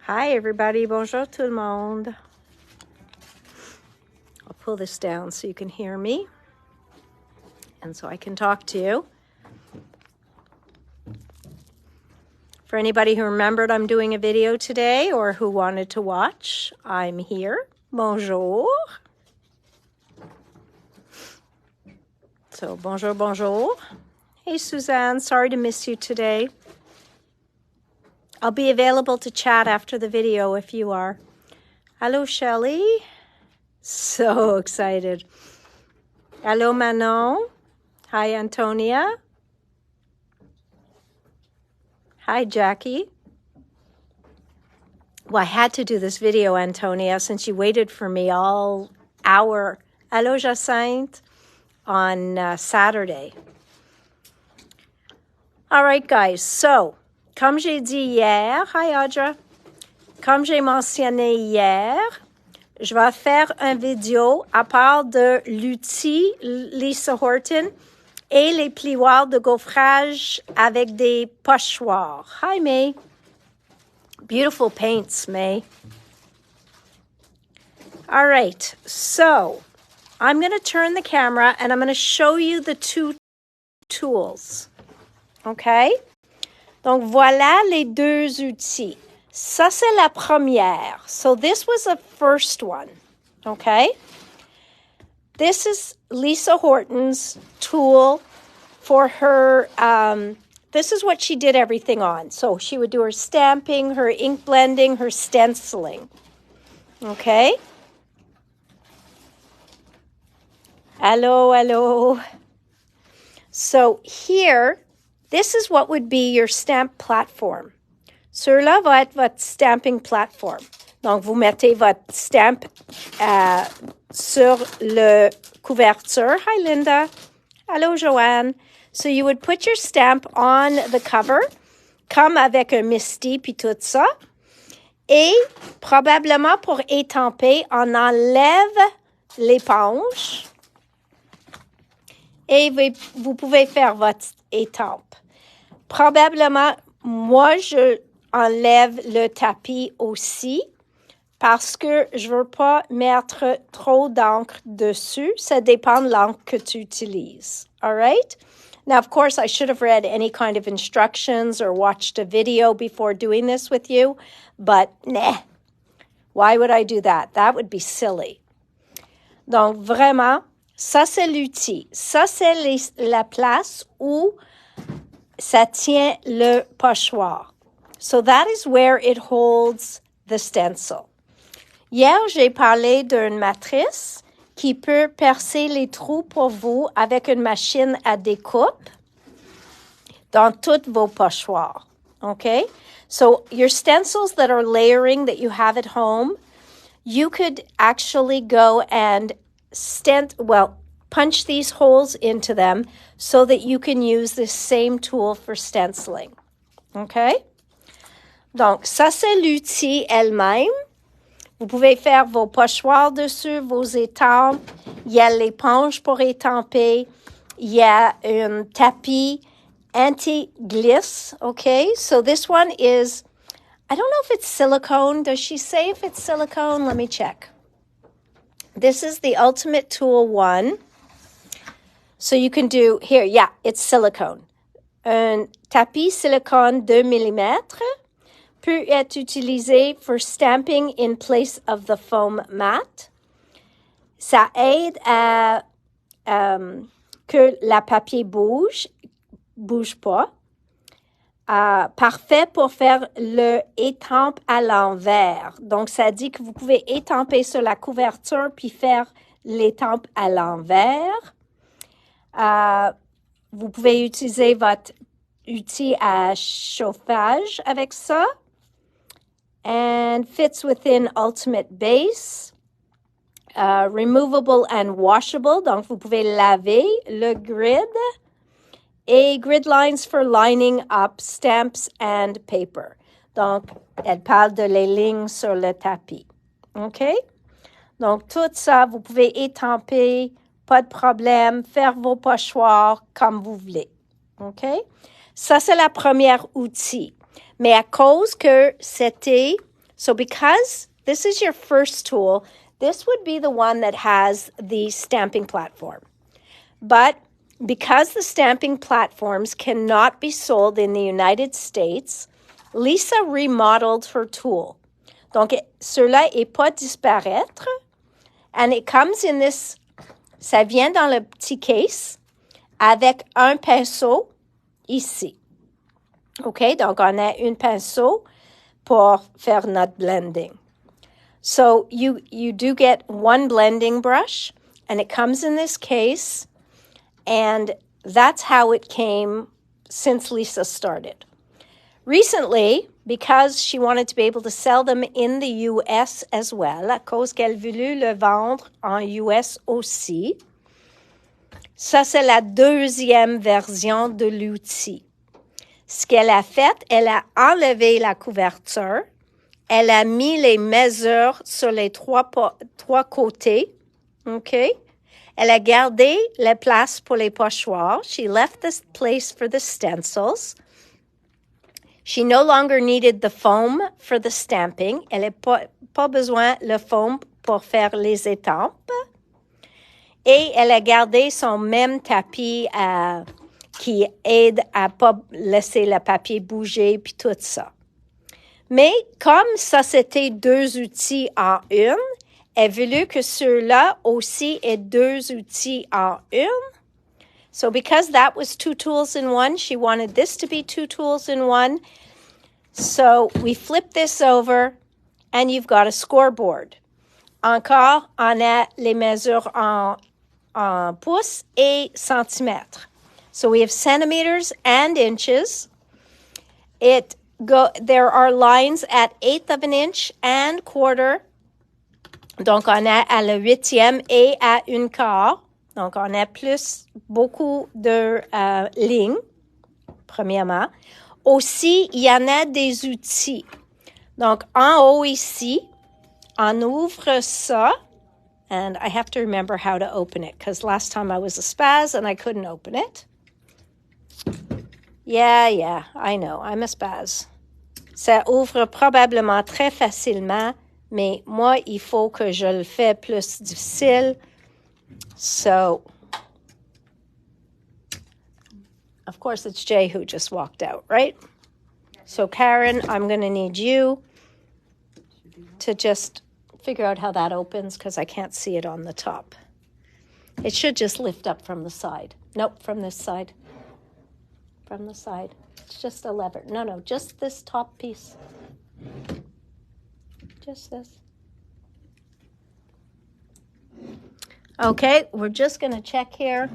Hi, everybody. Bonjour, tout le monde. I'll pull this down so you can hear me and so I can talk to you. For anybody who remembered I'm doing a video today or who wanted to watch, I'm here. Bonjour. So, bonjour, bonjour. Hey, Suzanne. Sorry to miss you today. I'll be available to chat after the video if you are. Hello, Shelley. So excited. Hello, Manon. Hi, Antonia. Hi, Jackie. Well, I had to do this video, Antonia, since you waited for me all hour. Hello, Jacinthe. On Saturday. All right, guys. So, comme j'ai dit hier, hi Audra, comme j'ai mentionné hier, je vais faire une vidéo à part de l'outil Lisa Horton et les plioirs de gaufrage avec des pochoirs. Hi, May. Beautiful paints, May. All right, so I'm going to turn the camera and I'm going to show you the two tools. Okay? Donc, voilà les deux outils. Ça, c'est la première. So, this was the first one. Okay? This is Lisa Horton's tool for her, this is what she did everything on. So, she would do her stamping, her ink blending, her stenciling. Okay? Hello, hello. So, here, this is what would be your stamp platform. Celui-là va être votre stamping platform. Donc, vous mettez votre stamp sur le couverture. Hi, Linda. Hello, Joanne. So, you would put your stamp on the cover, comme avec un misty puis tout ça. Et, probablement pour étamper, on enlève l'éponge. Et vous pouvez faire votre étampe. Probablement, moi, je enlève le tapis aussi parce que je veux pas mettre trop d'encre dessus. Ça dépend de l'encre que tu utilises. All right? Now, of course, I should have read any kind of instructions or watched a video before doing this with you, but nah. Why would I do that? That would be silly. Donc, vraiment, ça, c'est l'outil. Ça, c'est la place où ça tient le pochoir. So that is where it holds the stencil. Hier, j'ai parlé d'une matrice qui peut percer les trous pour vous avec une machine à découpe dans tous vos pochoirs. Okay? So your stencils that are layering that you have at home, you could actually go and punch these holes into them so that you can use this same tool for stenciling. Okay? Donc, ça, c'est l'outil elle-même. Vous pouvez faire vos pochoirs dessus, vos étampes. Il y a l'éponge pour étamper. Il y a un tapis anti-glisse. Okay? So this one is, I don't know if it's silicone. Does she say if it's silicone? Let me check. This is the Ultimate Tool 1. So you can do, here, yeah, it's silicone. Un tapis silicone 2 mm peut être utilisé for stamping in place of the foam mat. Ça aide à que la papier bouge pas. Parfait pour faire le étampe à l'envers. Donc, ça dit que vous pouvez étamper sur la couverture puis faire l'étampe à l'envers. Vous pouvez utiliser votre outil à chauffage avec ça. And fits within Ultimate Base. Removable and washable. Donc, vous pouvez laver le grid. Et grid lines for lining up stamps and paper. Donc, elle parle de les lignes sur le tapis. OK? Donc, tout ça, vous pouvez étamper, pas de problème, faire vos pochoirs comme vous voulez. OK? Ça, c'est la première outil. Mais à cause que c'était So because this is your first tool, this would be the one that has the stamping platform. But because the stamping platforms cannot be sold in the United States, Lisa remodeled her tool. Donc, cela n'est pas disparaître. And it comes in this, ça vient dans le petit case avec un pinceau ici. OK? Donc, on a un pinceau pour faire notre blending. So, you do get one blending brush, and it comes in this case. And that's how it came since Lisa started. Recently, because she wanted to be able to sell them in the US as well, à cause qu'elle voulut le vendre en US aussi, ça c'est la deuxième version de l'outil. Ce qu'elle a fait, elle a enlevé la couverture, elle a mis les mesures sur les trois côtés, OK? Elle a gardé la place pour les pochoirs. She left this place for the stencils. She no longer needed the foam for the stamping. Elle n'a pas besoin le foam pour faire les étampes. Et elle a gardé son même tapis qui aide à ne pas laisser le papier bouger puis tout ça. Mais comme ça, c'était deux outils en une, elle voulu que ceux-là aussi aient deux outils en une. So because that was two tools in one, she wanted this to be two tools in one. So we flip this over and you've got a scoreboard. Encore, on a les mesures en pouces et centimètres. So we have centimeters and inches. There are lines at 1/8 of an inch and quarter. Donc, on a à le 8e et à 1/4. Donc, on a beaucoup de lignes, premièrement. Aussi, il y en a des outils. Donc, en haut ici, on ouvre ça. And I have to remember how to open it, because last time I was a spaz and I couldn't open it. Yeah, I know, I'm a spaz. Ça ouvre probablement très facilement, mais moi, il faut que je le fais plus difficile. So, of course, it's Jay who just walked out, right? So, Karen, I'm going to need you to just figure out how that opens, because I can't see it on the top. It should just lift up from the side. Nope, from this side. From the side. It's just a lever. No, just this top piece. Just this. Okay, we're just going to check here.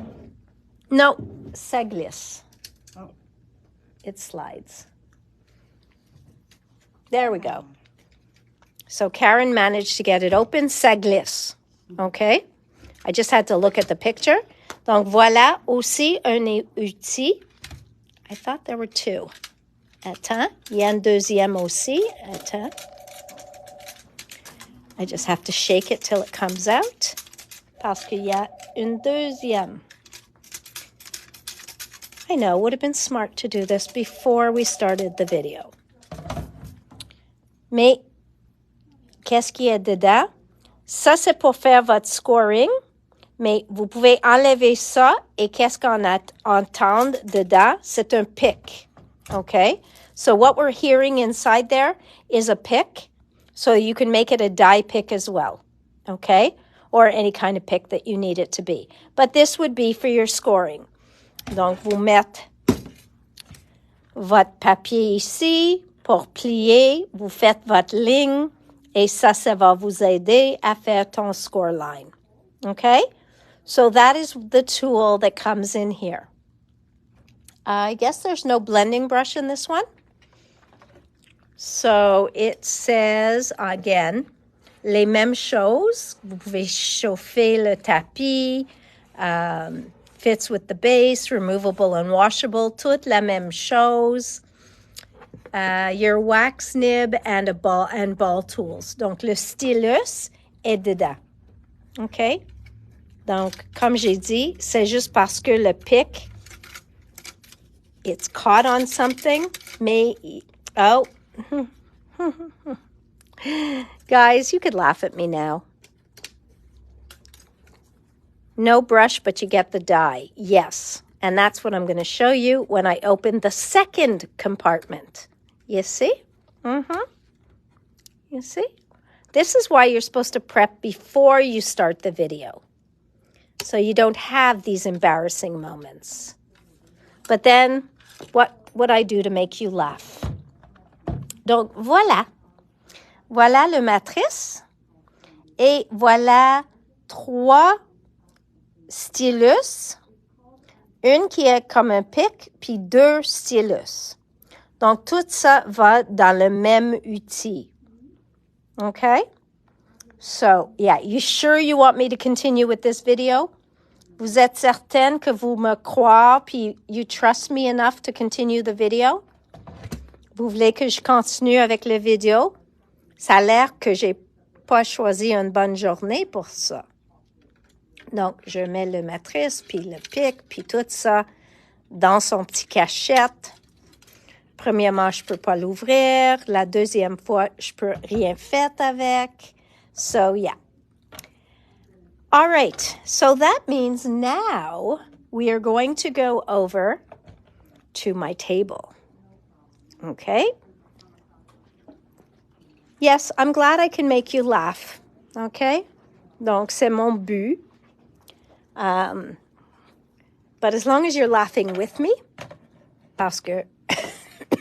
No, ça glisse. Oh. It slides. There we go. So Karen managed to get it open. Ça glisse. Okay? I just had to look at the picture. Donc, voilà aussi un outil. I thought there were two. Attends. Il y a un deuxième aussi. Attends. I just have to shake it till it comes out. Parce qu'il y a une deuxième. I know, it would have been smart to do this before we started the video. Mais, qu'est-ce qu'il y a dedans? Ça, c'est pour faire votre scoring. Mais vous pouvez enlever ça et qu'est-ce qu'on entend dedans? C'est un pic. Okay? So what we're hearing inside there is a pick. So you can make it a die pick as well. Okay? Or any kind of pick that you need it to be. But this would be for your scoring. Donc, vous mettez votre papier ici pour plier. Vous faites votre ligne. Et ça va vous aider à faire ton score line. Okay? So that is the tool that comes in here. I guess there's no blending brush in this one. So it says, again, les mêmes choses. Vous pouvez chauffer le tapis. Fits with the base, removable and washable. Toute la même chose. Your wax nib and ball tools. Donc, le stylus est dedans. OK? Donc, comme j'ai dit, c'est juste parce que le pic, it's caught on something, mais, oh, Guys, you could laugh at me now. No brush, but you get the dye. Yes. And that's what I'm going to show you when I open the second compartment. You see? You see? This is why you're supposed to prep before you start the video, so you don't have these embarrassing moments. But then, what would I do to make you laugh? Donc, voilà. Voilà le matrice. Et voilà 3 stylus. Une qui est comme un pic, puis 2 stylus. Donc, tout ça va dans le même outil. Okay? So, yeah, you sure you want me to continue with this video? Vous êtes certaine que vous me croyez, puis you trust me enough to continue the video? Vous voulez que je continue avec la vidéo? Ça a l'air que j'ai pas choisi une bonne journée pour ça. Donc, je mets le matrice, puis le pic, puis tout ça dans son petit cachette. Premièrement, je peux pas l'ouvrir. La deuxième fois, je peux rien faire avec. So, yeah. All right. So that means now we are going to go over to my table. Okay? Yes, I'm glad I can make you laugh. Okay? Donc, c'est mon but. But as long as you're laughing with me, parce que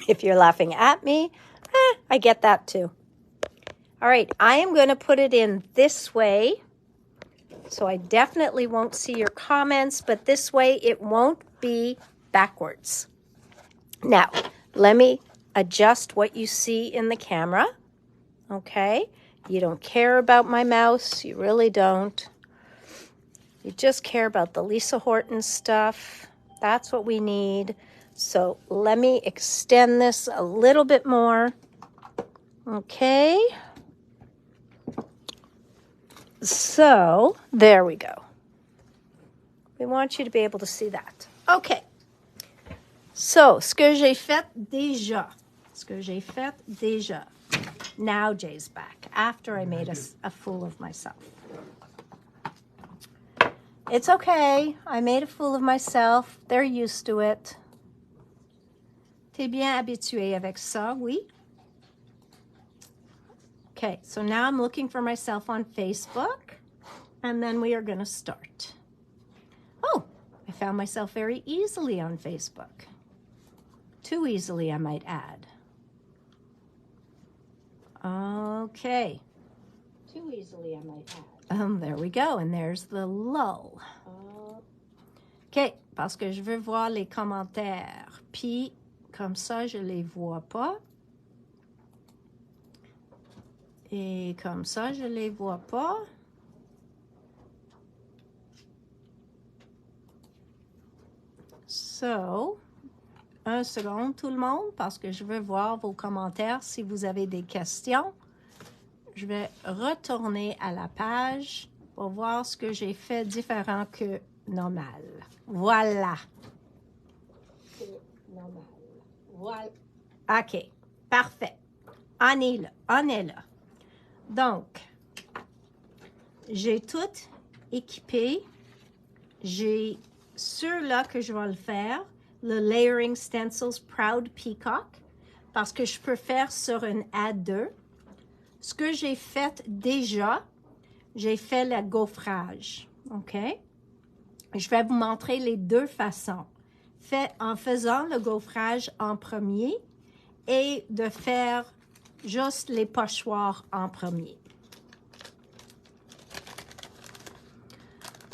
if you're laughing at me, I get that too. All right, I am going to put it in this way, so I definitely won't see your comments, but this way it won't be backwards. Now, let me adjust what you see in the camera, okay? You don't care about my mouse, you really don't. You just care about the Lisa Horton stuff. That's what we need. So let me extend this a little bit more. Okay. So there we go. We want you to be able to see that. Okay. So, ce que j'ai fait déjà. Now Jay's back, after I made a fool of myself. It's okay. I made a fool of myself. They're used to it. T'es bien habitué avec ça, oui? Okay, so now I'm looking for myself on Facebook, and then we are going to start. Oh, I found myself very easily on Facebook. Too easily, I might add. Okay. Too easily, I might add. There we go, and there's the lull. OK, parce que je veux voir les commentaires. Puis, comme ça, je les vois pas. Et comme ça, je les vois pas. So, un second, tout le monde, parce que je veux voir vos commentaires si vous avez des questions. Je vais retourner à la page pour voir ce que j'ai fait différent que normal. Voilà. Normal. Voilà. OK. Parfait. On est là. Donc, j'ai tout équipé. J'ai ceux-là que je vais le faire. Le Layering Stencils Proud Peacock. Parce que je peux faire sur une A2. Ce que j'ai fait déjà, j'ai fait le gaufrage, OK? Je vais vous montrer les deux façons. En faisant le gaufrage en premier et de faire juste les pochoirs en premier.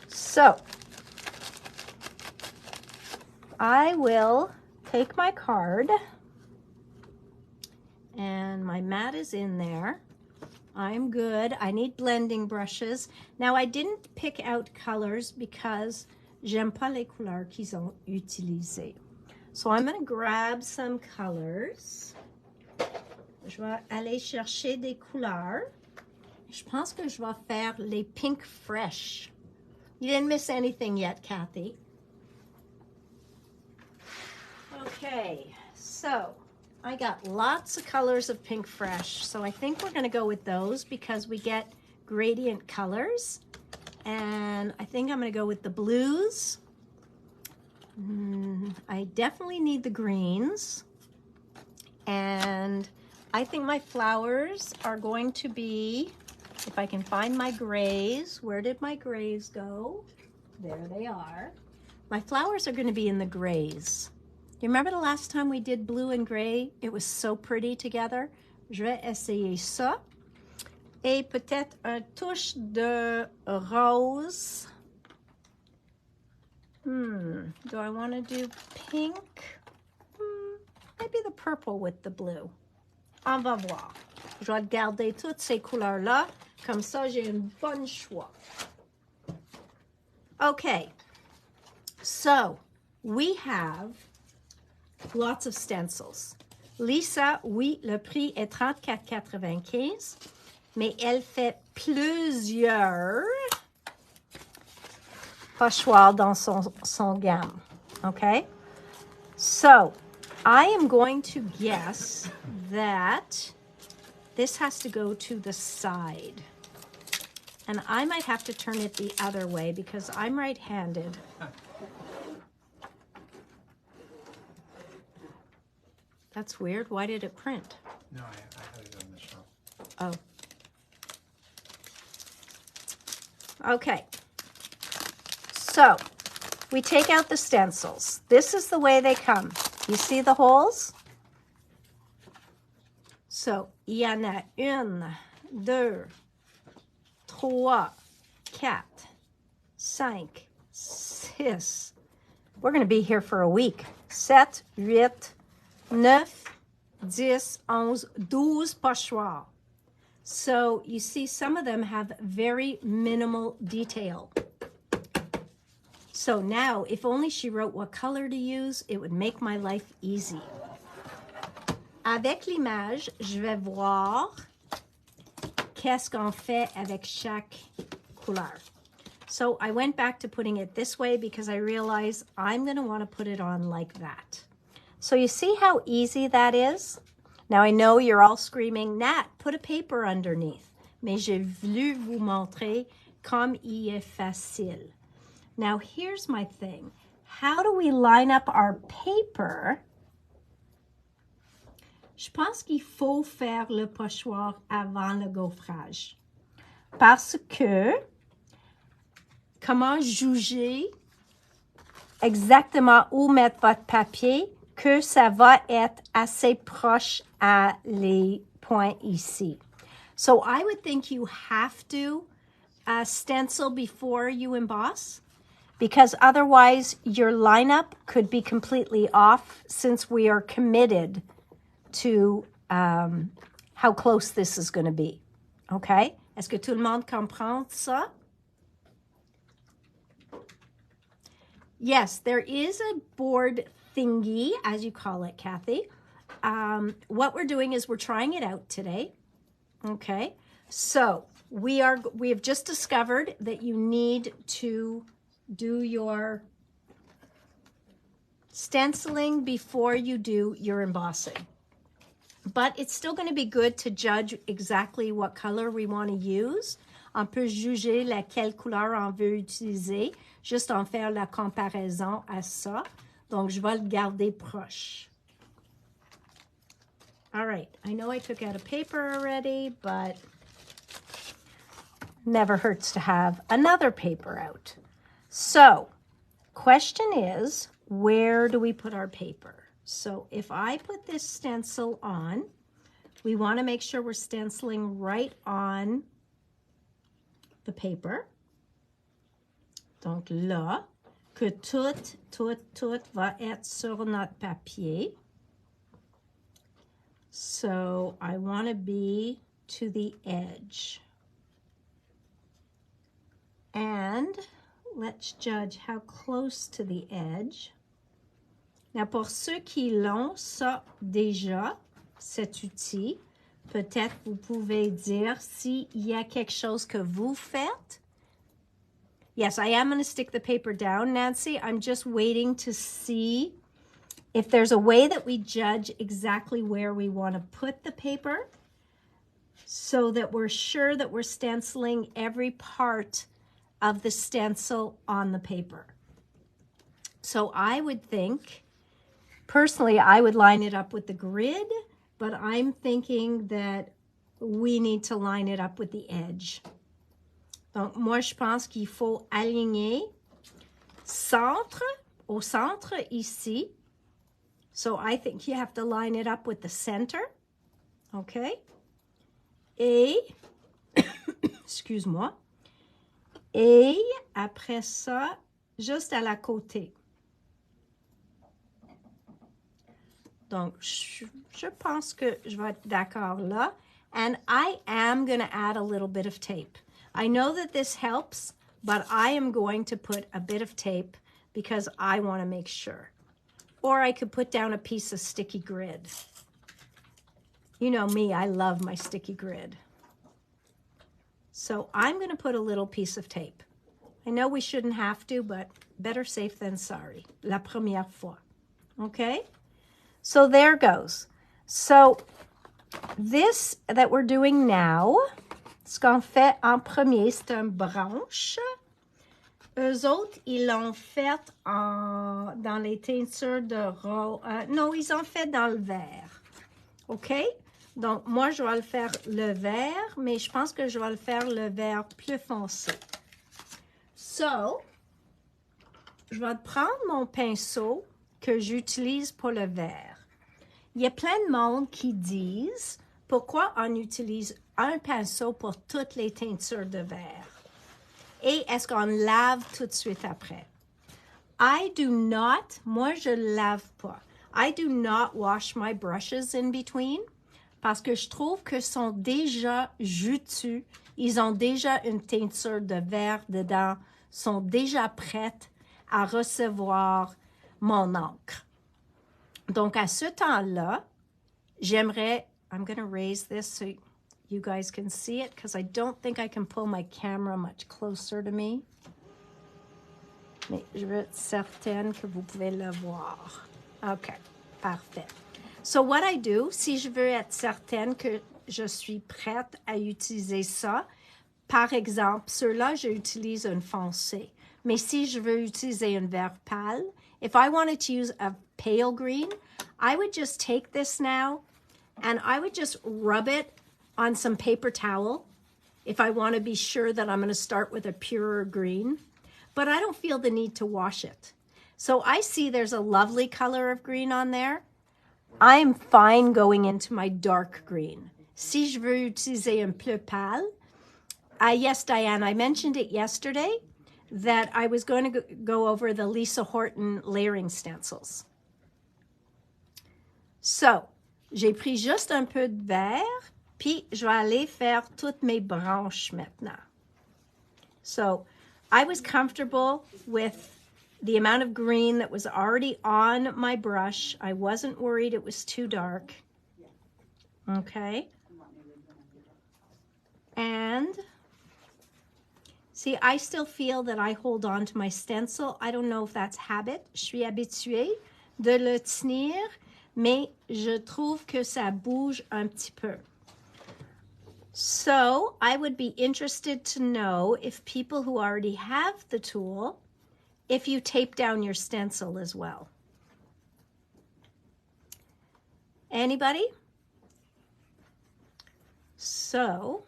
So, I will take my card, and my mat is in there. I'm good. I need blending brushes. Now, I didn't pick out colors because j'aime pas les couleurs qu'ils ont utilisées. So, I'm going to grab some colors. Je vais aller chercher des couleurs. Je pense que je vais faire les Pink Fresh. You didn't miss anything yet, Kathy. Okay, so I got lots of colors of Pink Fresh, so I think we're going to go with those because we get gradient colors. And I think I'm going to go with the blues. I definitely need the greens. And I think my flowers are going to be, if I can find my grays. Where did my grays go? There they are. My flowers are going to be in the grays. You remember the last time we did blue and gray? It was so pretty together. Je vais essayer ça. Et peut-être un touche de rose. Do I want to do pink? Maybe the purple with the blue. On va voir. Je vais garder toutes ces couleurs-là. Comme ça, j'ai un bon choix. Okay. So, we have lots of stencils. Lisa, oui, le prix est 34,95, mais elle fait plusieurs pochoirs dans son gamme. Okay? So, I am going to guess that this has to go to the side. And I might have to turn it the other way because I'm right-handed. That's weird. Why did it print? No, I had it on the shelf. Oh. Okay. So, we take out the stencils. This is the way they come. You see the holes? So, il y en a 1, 2, 3, 4, 5, 6. We're going to be here for a week. 7, 8, 9, 10, 11, 12 pochoirs. So you see some of them have very minimal detail. So now, if only she wrote what color to use, it would make my life easy. Avec l'image, je vais voir qu'est-ce qu'on fait avec chaque couleur. So I went back to putting it this way because I realized I'm going to want to put it on like that. So you see how easy that is? Now I know you're all screaming, Nat, put a paper underneath. Mais j'ai voulu vous montrer comme il est facile. Now here's my thing. How do we line up our paper? Je pense qu'il faut faire le pochoir avant le gaufrage. Parce que, comment juger exactement où mettre votre papier que ça va être assez proche à les points ici. So I would think you have to stencil before you emboss, because otherwise your lineup could be completely off since we are committed to how close this is going to be. Okay? Est-ce que tout le monde comprend ça? Yes, there is a board thingy, as you call it, Kathy. What we're doing is we're trying it out today. Okay? So we have just discovered that you need to do your stenciling before you do your embossing. But it's still going to be good to judge exactly what color we want to use. On peut juger laquelle couleur on veut utiliser, juste en faire la comparaison à ça. Donc, je vais le garder proche. All right, I know I took out a paper already, but never hurts to have another paper out. So, question is, where do we put our paper? So if I put this stencil on, we want to make sure we're stenciling right on the paper. Donc là, que tout va être sur notre papier. So I want to be to the edge. And let's judge how close to the edge. Now, pour ceux qui l'ont, ça, déjà, cet outil, peut-être vous pouvez dire s'il y a quelque chose que vous faites. Yes, I am going to stick the paper down, Nancy. I'm just waiting to see if there's a way that we judge exactly where we want to put the paper so that we're sure that we're stenciling every part of the stencil on the paper. So I would think, personally, I would line it up with the grid, but I'm thinking that we need to line it up with the edge. Donc, moi, je pense qu'il faut aligner au centre ici. So I think you have to line it up with the center. Okay? Et, excuse-moi. Et après ça, juste à la côté. Donc, je pense que je vais être d'accord là. And I am going to add a little bit of tape. I know that this helps, but I am going to put a bit of tape because I want to make sure. Or I could put down a piece of sticky grid. You know me, I love my sticky grid. So I'm going to put a little piece of tape. I know we shouldn't have to, but better safe than sorry. La première fois. Okay? So there goes. So this that we're doing now, ce qu'on fait en premier, c'est une branche. Eux autres, ils l'ont fait dans les teintures de rose. Non, ils ont fait dans le vert. OK? Donc, moi, je vais le faire le vert, mais je pense que je vais le faire le vert plus foncé. So, je vais prendre mon pinceau que j'utilise pour le vert. Il y a plein de monde qui disent pourquoi on utilise un pinceau pour toutes les teintures de vert. Et est-ce qu'on lave tout de suite après? I do not, moi je lave pas. I do not wash my brushes in between parce que je trouve que sont déjà juteux. Ils ont déjà une teinture de vert dedans, sont déjà prêtes à recevoir mon encre. Donc, à ce temps-là, j'aimerais, I'm going to raise this so you guys can see it because I don't think I can pull my camera much closer to me. Mais je veux être certaine que vous pouvez le voir. OK, parfait. So what I do, si je veux être certaine que je suis prête à utiliser ça, par exemple, ceux-là, j'utilise un foncé. Mais si je veux utiliser un vert pâle, if I wanted to use a pale green, I would just take this now and I would just rub it on some paper towel if I want to be sure that I'm going to start with a purer green. But I don't feel the need to wash it. So I see there's a lovely color of green on there. I'm fine going into my dark green. Si je veux utiliser un plus pâle, yes, Diane, I mentioned it yesterday that I was going to go over the Lisa Horton layering stencils. So, j'ai pris juste un peu de vert, puis je vais aller faire toutes mes branches maintenant. So, I was comfortable with the amount of green that was already on my brush. I wasn't worried it was too dark. Okay. And see, I still feel that I hold on to my stencil. I don't know if that's habit. Je suis habituée de le tenir, mais je trouve que ça bouge un petit peu. So I would be interested to know if people who already have the tool, if you tape down your stencil as well. Anybody? So,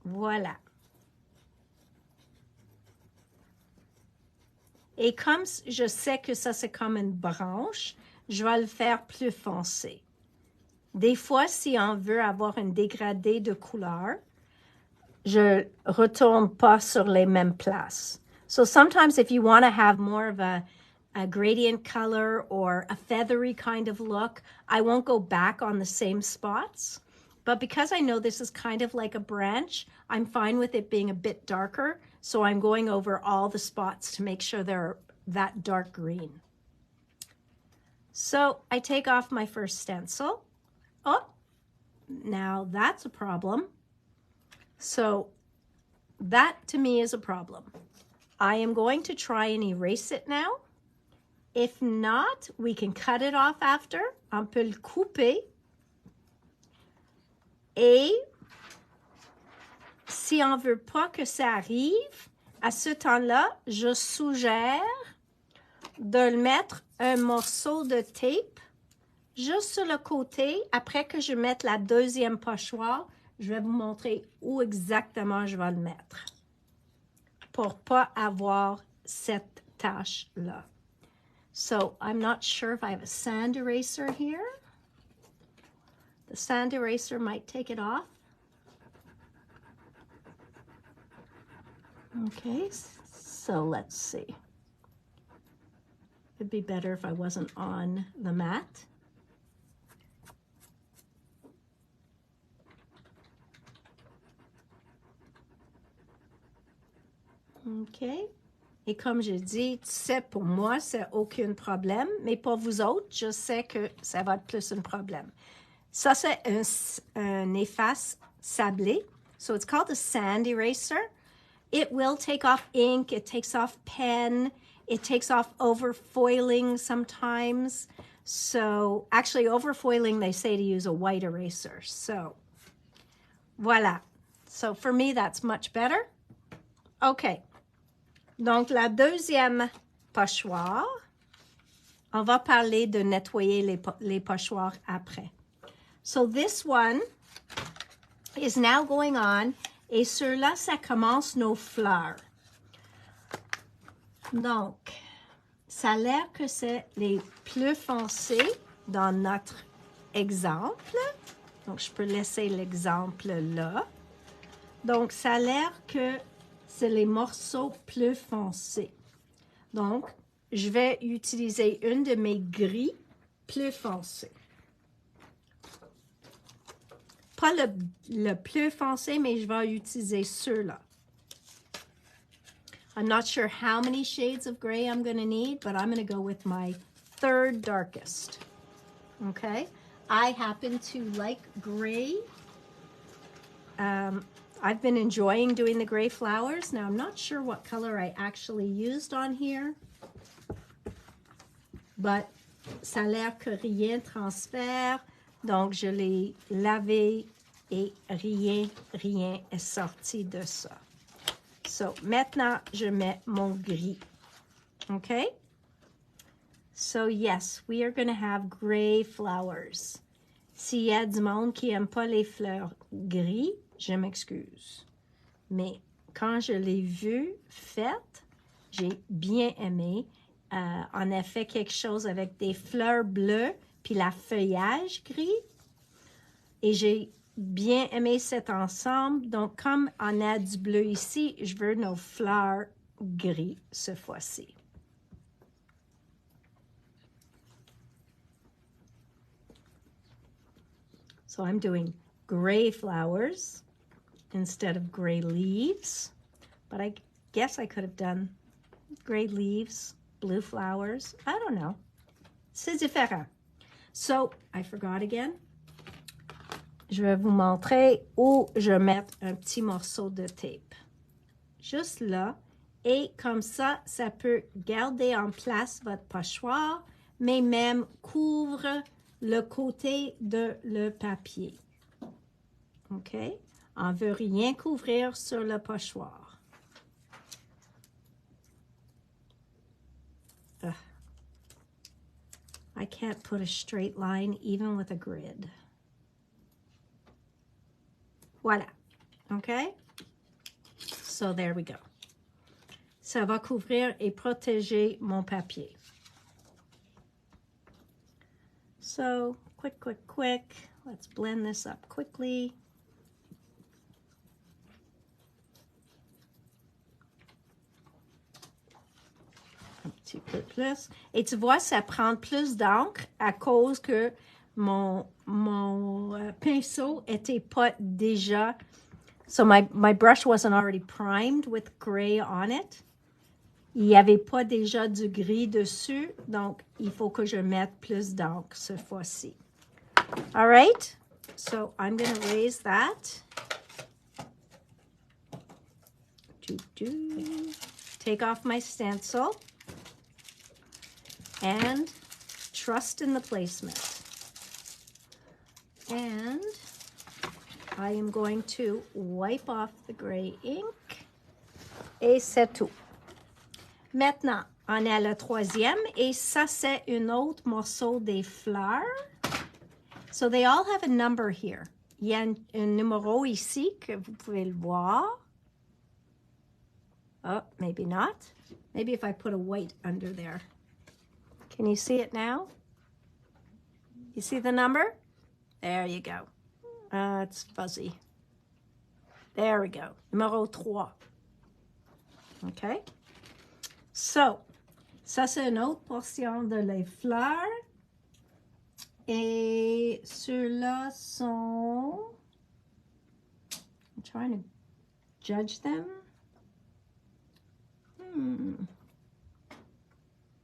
voilà. Et comme je sais que ça c'est comme une branche, je vais le faire plus foncé. Des fois, si on veut avoir un dégradé de couleur, je retourne pas sur les mêmes places. So sometimes if you want to have more of a gradient color or a feathery kind of look, I won't go back on the same spots. But because I know this is kind of like a branch, I'm fine with it being a bit darker. So I'm going over all the spots to make sure they're that dark green. So I take off my first stencil. Oh, now that's a problem. So that to me is a problem. I am going to try and erase it now. If not, we can cut it off after. On peut le couper. Et si on ne veut pas que ça arrive, à ce temps-là, je suggère de le mettre un morceau de tape juste sur le côté. Après que je mette la deuxième pochoir, je vais vous montrer où exactement je vais le mettre pour ne pas avoir cette tache-là. So, I'm not sure if I have a sand eraser here. The sand eraser might take it off. Okay, so let's see. It'd be better if I wasn't on the mat. OK. Et comme je dis, tu sais, pour moi, c'est aucun problème, mais pour vous autres, je sais que ça va être plus un problème. Ça, c'est un efface sablé. So it's called a sand eraser. It will take off ink, it takes off pen, it takes off overfoiling sometimes. So actually overfoiling, they say to use a white eraser. So voilà. So for me, that's much better. OK. Donc, la deuxième pochoir, on va parler de nettoyer les pochoirs après. So this one is now going on. Et sur là, ça commence nos fleurs. Donc, ça a l'air que c'est les plus foncés dans notre exemple. Donc, je peux laisser l'exemple là. Donc, ça a l'air que c'est les morceaux plus foncés. Donc, je vais utiliser une de mes gris plus foncés. Pas le plus foncé, mais je vais utiliser ceux-là. I'm not sure how many shades of gray I'm going to need, but I'm going to go with my third darkest. Okay? I happen to like gray. I've been enjoying doing the gray flowers. Now, I'm not sure what color I actually used on here, but ça a l'air que rien transfère. Donc, je l'ai lavé et rien est sorti de ça. So, maintenant, je mets mon gris. Okay? So, yes, we are going to have gray flowers. S'il y a du monde qui n'aime pas les fleurs gris, je m'excuse. Mais quand je l'ai vu faite, j'ai bien aimé. En effet, quelque chose avec des fleurs bleues puis la feuillage gris. Et j'ai bien aimé cet ensemble. Donc, comme on a du bleu ici, je veux nos fleurs gris cette fois-ci. So I'm doing gray flowers instead of gray leaves. But I guess I could have done gray leaves, blue flowers. I don't know. C'est différent. So, I forgot again. Je vais vous montrer où je vais mettre un petit morceau de tape. Juste là. Et comme ça, ça peut garder en place votre pochoir, mais même couvre le côté de le papier. OK? On ne veut rien couvrir sur le pochoir. I can't put a straight line even with a grid. Voilà. OK? So there we go. Ça va couvrir et protéger mon papier. So, quick. Let's blend this up quickly. Un petit peu plus. Et tu vois, ça prend plus d'encre à cause que mon pinceau était pas déjà... So my brush wasn't already primed with gray on it. Il n'y avait pas déjà du gris dessus, donc il faut que je mette plus d'encre cette fois-ci. All right, so I'm going to raise that. Take off my stencil. and trust in the placement. And I am going to wipe off the gray ink. Et c'est tout. Maintenant, on a le troisième et ça, c'est un autre morceau des fleurs. So they all have a number here. Il y a un numéro ici que vous pouvez le voir. Oh, maybe not. Maybe if I put a white under there. Can you see it now? You see the number? There you go. It's fuzzy. There we go. Numéro 3. Okay? So, ça c'est une autre portion de les fleurs. Et ceux-là sont... I'm trying to judge them.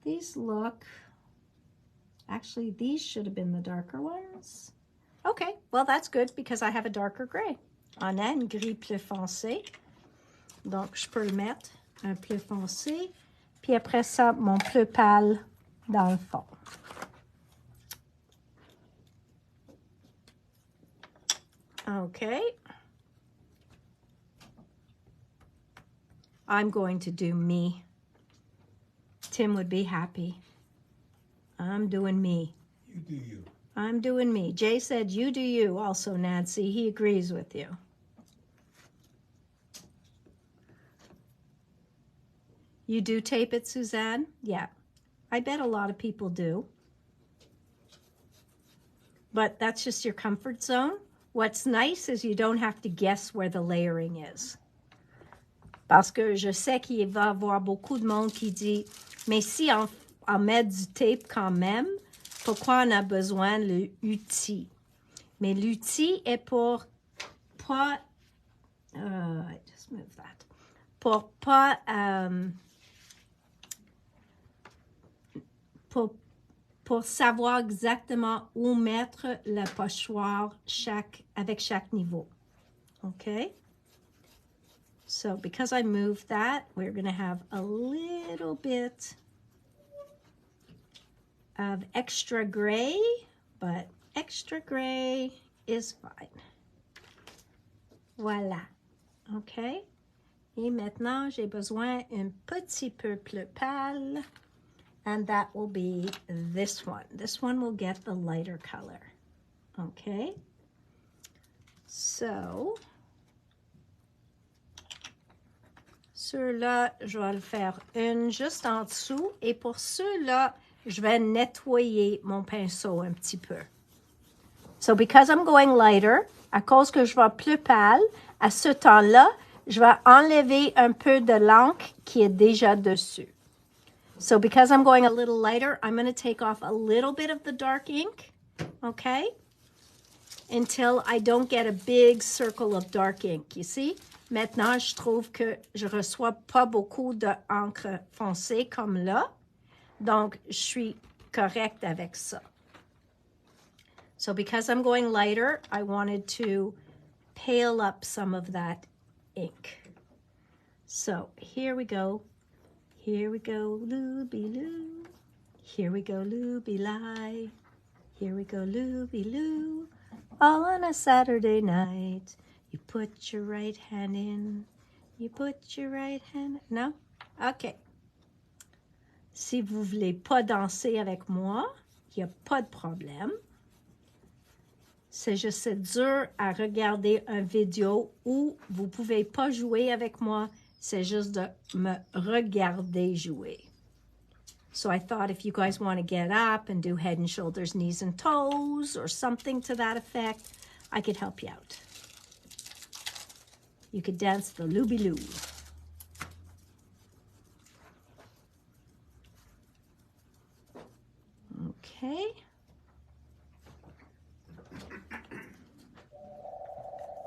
These look... Actually, these should have been the darker ones. Okay, well that's good because I have a darker gray. On a un gris plus foncé. Donc, je peux le mettre un plus foncé. Puis après ça, mon plus pâle dans le fond. Okay. I'm going to do me. Tim would be happy. I'm doing me. You do you. I'm doing me. Jay said, you do you also, Nancy. He agrees with you. You do tape it, Suzanne? Yeah. I bet a lot of people do. But that's just your comfort zone. What's nice is you don't have to guess where the layering is. Parce que je sais qu'il va y avoir beaucoup de monde qui dit, mais si on met du tape quand même, pourquoi on a besoin de l'outil? Mais l'outil est pour pas, I just moved that, pour pas, pour savoir exactement où mettre le pochoir avec chaque niveau. Okay? So because I moved that, we're going to have a little bit of extra gray, but extra gray is fine. Voilà. Okay? Et maintenant, j'ai besoin un petit peu plus pâle. And that will be this one. This one will get the lighter color. Okay? So, ceux-là, je vais le faire une juste en dessous. Et pour ceux-là, je vais nettoyer mon pinceau un petit peu. So, because I'm going lighter, à cause que je vais plus pâle, à ce temps-là, je vais enlever un peu de l'encre qui est déjà dessus. So because I'm going a little lighter, I'm going to take off a little bit of the dark ink, okay? Until I don't get a big circle of dark ink, you see? Maintenant, je trouve que je reçois pas beaucoup d'encre foncée comme là. Donc, je suis correcte avec ça. So because I'm going lighter, I wanted to pale up some of that ink. So here we go. Here we go, looby-loo. Here we go, looby-lie. Here we go, looby-loo. All on a Saturday night. You put your right hand in. You put your right hand... Non? OK. Si vous voulez pas danser avec moi, il n'y a pas de problème. C'est juste c'est dur à regarder une vidéo où vous pouvez pas jouer avec moi. C'est juste de me regarder jouer. So I thought if you guys want to get up and do head and shoulders, knees and toes, or something to that effect, I could help you out. You could dance the looby-loo. Okay.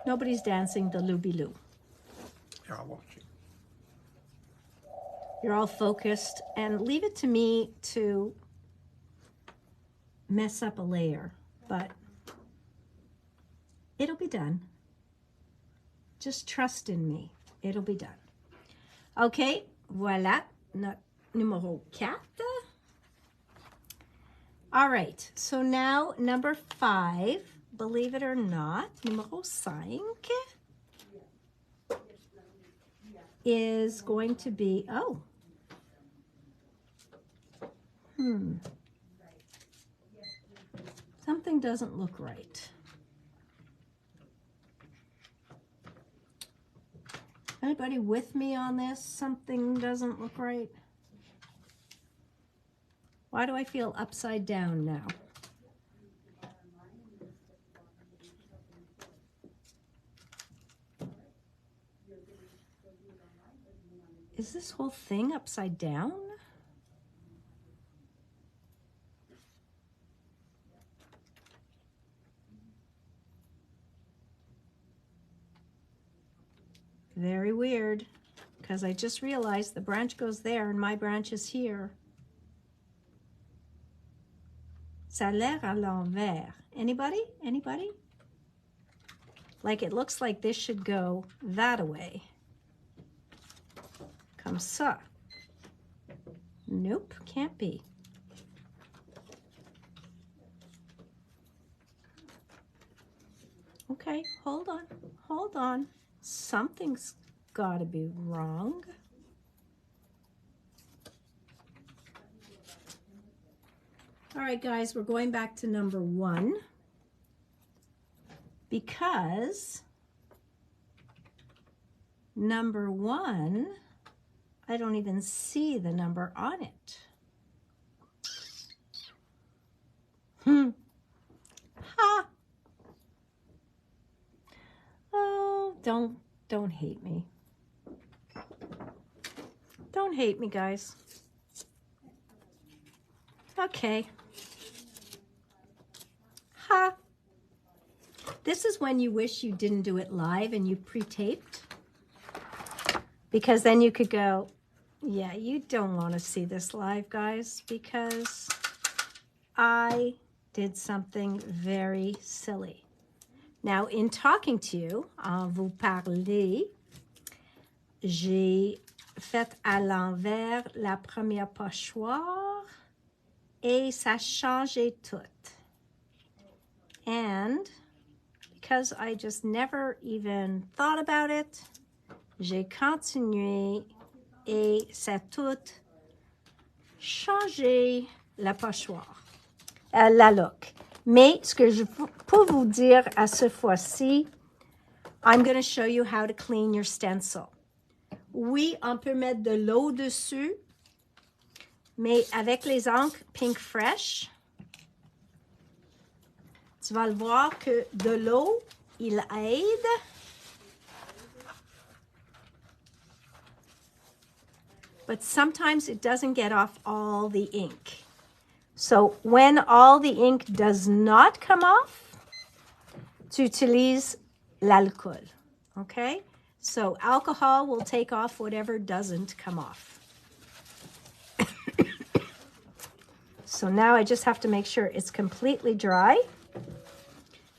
Nobody's dancing the looby-loo. Yeah, I'll watch it. You're all focused, and leave it to me to mess up a layer, but it'll be done. Just trust in me. It'll be done. OK, voilà notre numéro 4. All right, so now number 5, believe it or not, numéro 5 is going to be, something doesn't look right. Anybody with me on this? Something doesn't look right. Why do I feel upside down now? Is this whole thing upside down? Very weird, because I just realized the branch goes there and my branch is here. Ça a l'air à l'envers. Anybody? Anybody? Like it looks like this should go that way. Comme ça. Nope, can't be. Okay, hold on, hold on. Something's got to be wrong. All right, guys, we're going back to number 1 because number 1, I don't even see the number on it. Ha! Oh, don't hate me. Don't hate me, guys. Okay. Ha! This is when you wish you didn't do it live and you pre-taped. Because then you could go, yeah, you don't want to see this live, guys, because I did something very silly. Now, in talking to you, en vous parler, j'ai fait à l'envers la première pochoire et ça changeait tout. And because I just never even thought about it, j'ai continué et ça tout changé la pochoire, la look. Mais ce que je peux vous dire à ce fois-ci, I'm going to show you how to clean your stencil. Oui, on peut mettre de l'eau dessus, mais avec les encres Pink Fresh, tu vas le voir que de l'eau, il aide. But sometimes it doesn't get off all the ink. So when all the ink does not come off, tu utilises l'alcool, okay? So alcohol will take off whatever doesn't come off. So now I just have to make sure it's completely dry.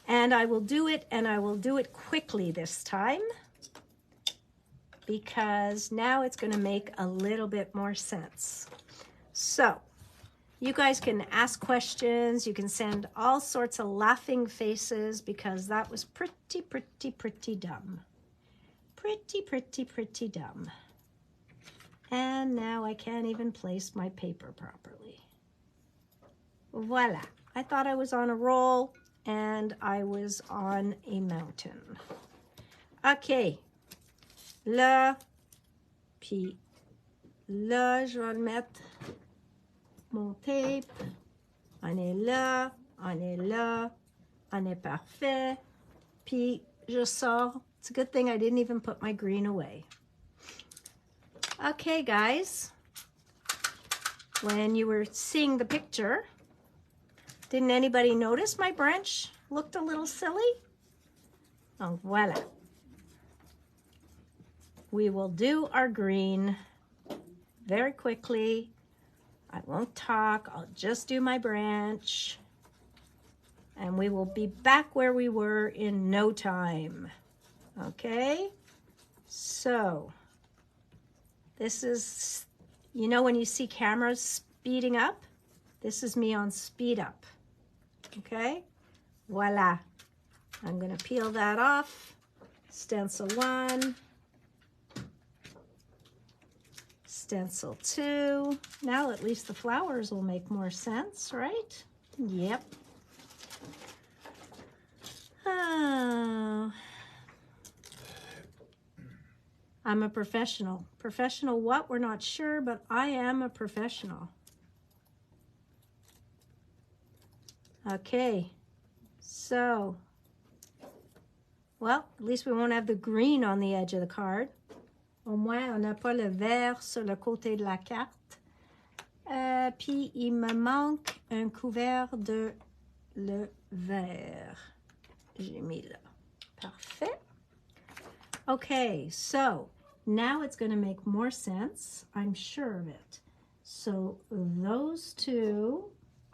And I will do it, and I will do it quickly this time, because now it's going to make a little bit more sense. So you guys can ask questions. You can send all sorts of laughing faces, because that was pretty dumb. Pretty dumb. And now I can't even place my paper properly. Voila. I thought I was on a roll, and I was on a mountain. OK. Là, puis là, je vais le mettre mon tape. On est là, on est là, on est parfait. Puis je sors. It's a good thing I didn't even put my green away. Okay, guys. When you were seeing the picture, didn't anybody notice my branch looked a little silly? Oh, voila. We will do our green very quickly. I won't talk. I'll just do my branch. And we will be back where we were in no time. Okay? So, this is, you know when you see cameras speeding up? This is me on speed up. Okay? Voila. I'm going to peel that off. Stencil 1. Stencil 2. Now at least the flowers will make more sense, right? Yep. Oh. I'm a professional. Professional what? We're not sure, but I am a professional. Okay. So, well, at least we won't have the green on the edge of the card. Au moins, on n'a pas le vert sur le côté de la carte. Puis, il me manque un couvert de le vert. J'ai mis là. Parfait. Okay, so now it's going to make more sense. I'm sure of it. So those two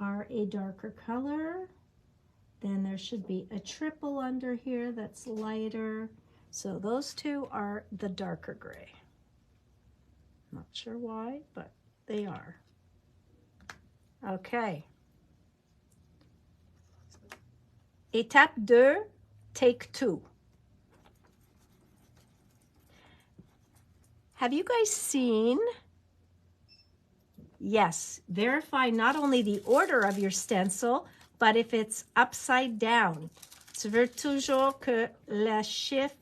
are a darker color. Then there should be a triple under here that's lighter. So those two are the darker gray. Not sure why, but they are. Okay. Étape 2, take 2. Have you guys seen? Yes, verify not only the order of your stencil, but if it's upside down. Tu veux toujours que le chiffre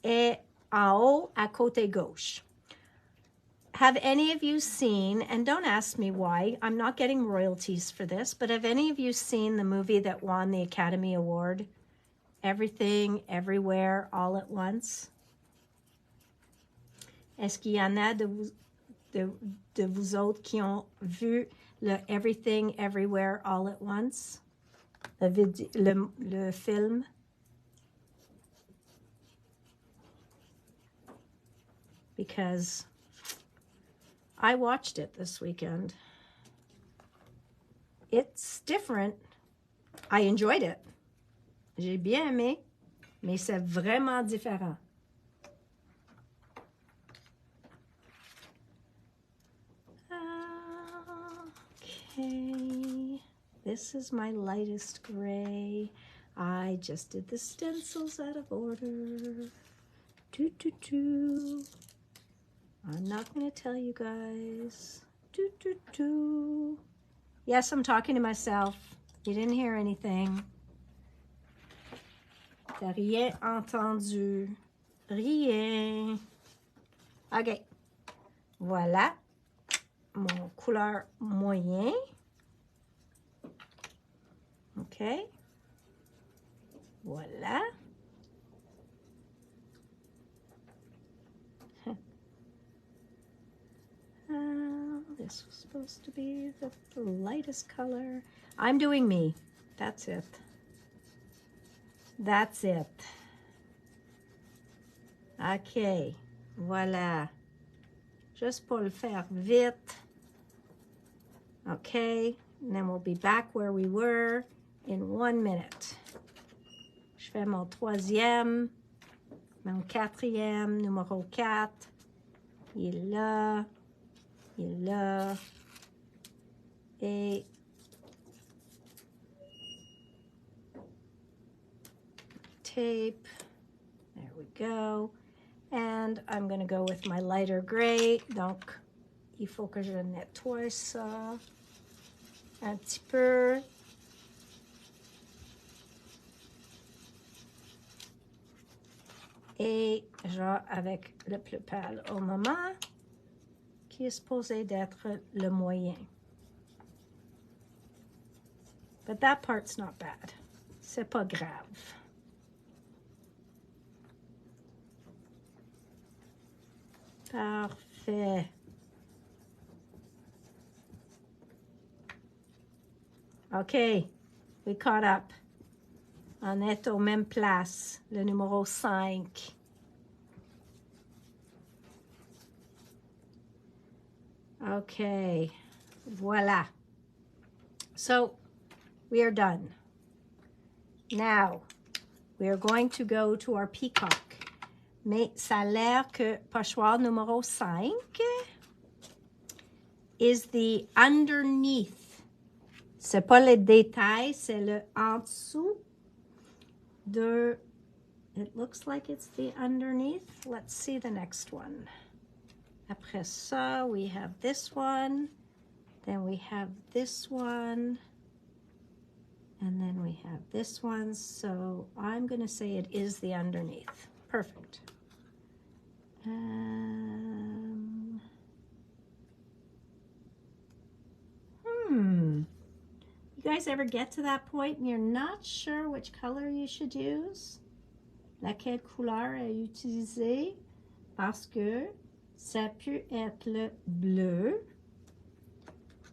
est en haut à côté gauche. Have any of you seen, and don't ask me why, I'm not getting royalties for this, but have any of you seen the movie that won the Academy Award? Everything, Everywhere, All at Once? Est-ce qu'il y en a de vous autres qui ont vu le Everything, Everywhere, All at Once? Le film? Because I watched it this weekend. It's different. I enjoyed it. J'ai bien aimé, mais c'est vraiment différent. Okay, this is my lightest gray. I just did the stencils out of order. I'm not going to tell you guys. Yes, I'm talking to myself. You didn't hear anything. T'as rien entendu. Rien. OK. Voilà. Mon couleur moyen. OK. Voilà. This was supposed to be the lightest color. I'm doing me. That's it. That's it. OK. Voilà. Just pour le faire vite. OK. And then we'll be back where we were in 1 minute. Je fais mon troisième, mon quatrième, numéro 4. Il est là. Il est là. Et tape. There we go. And I'm going to go with my lighter gray. Donc, il faut que je nettoie ça un petit peu. Et je vais avec le plus pâle au moment, qui est supposé d'être le moyen. But that part's not bad. C'est pas grave. Parfait. OK, we caught up. On est aux mêmes places, le numéro 5. OK, voilà. So, we are done. Now, we are going to go to our peacock. Mais ça a l'air que pochoir numéro 5 is the underneath C'est pas le détail, c'est le en dessous de... It looks like it's the underneath. Let's see the next one. Après ça, we have this one. Then we have this one. And then we have this one. So I'm going to say it is the underneath. Perfect. You guys ever get to that point and you're not sure which color you should use? Laquelle couleur à utiliser? Parce que ça peut être le bleu.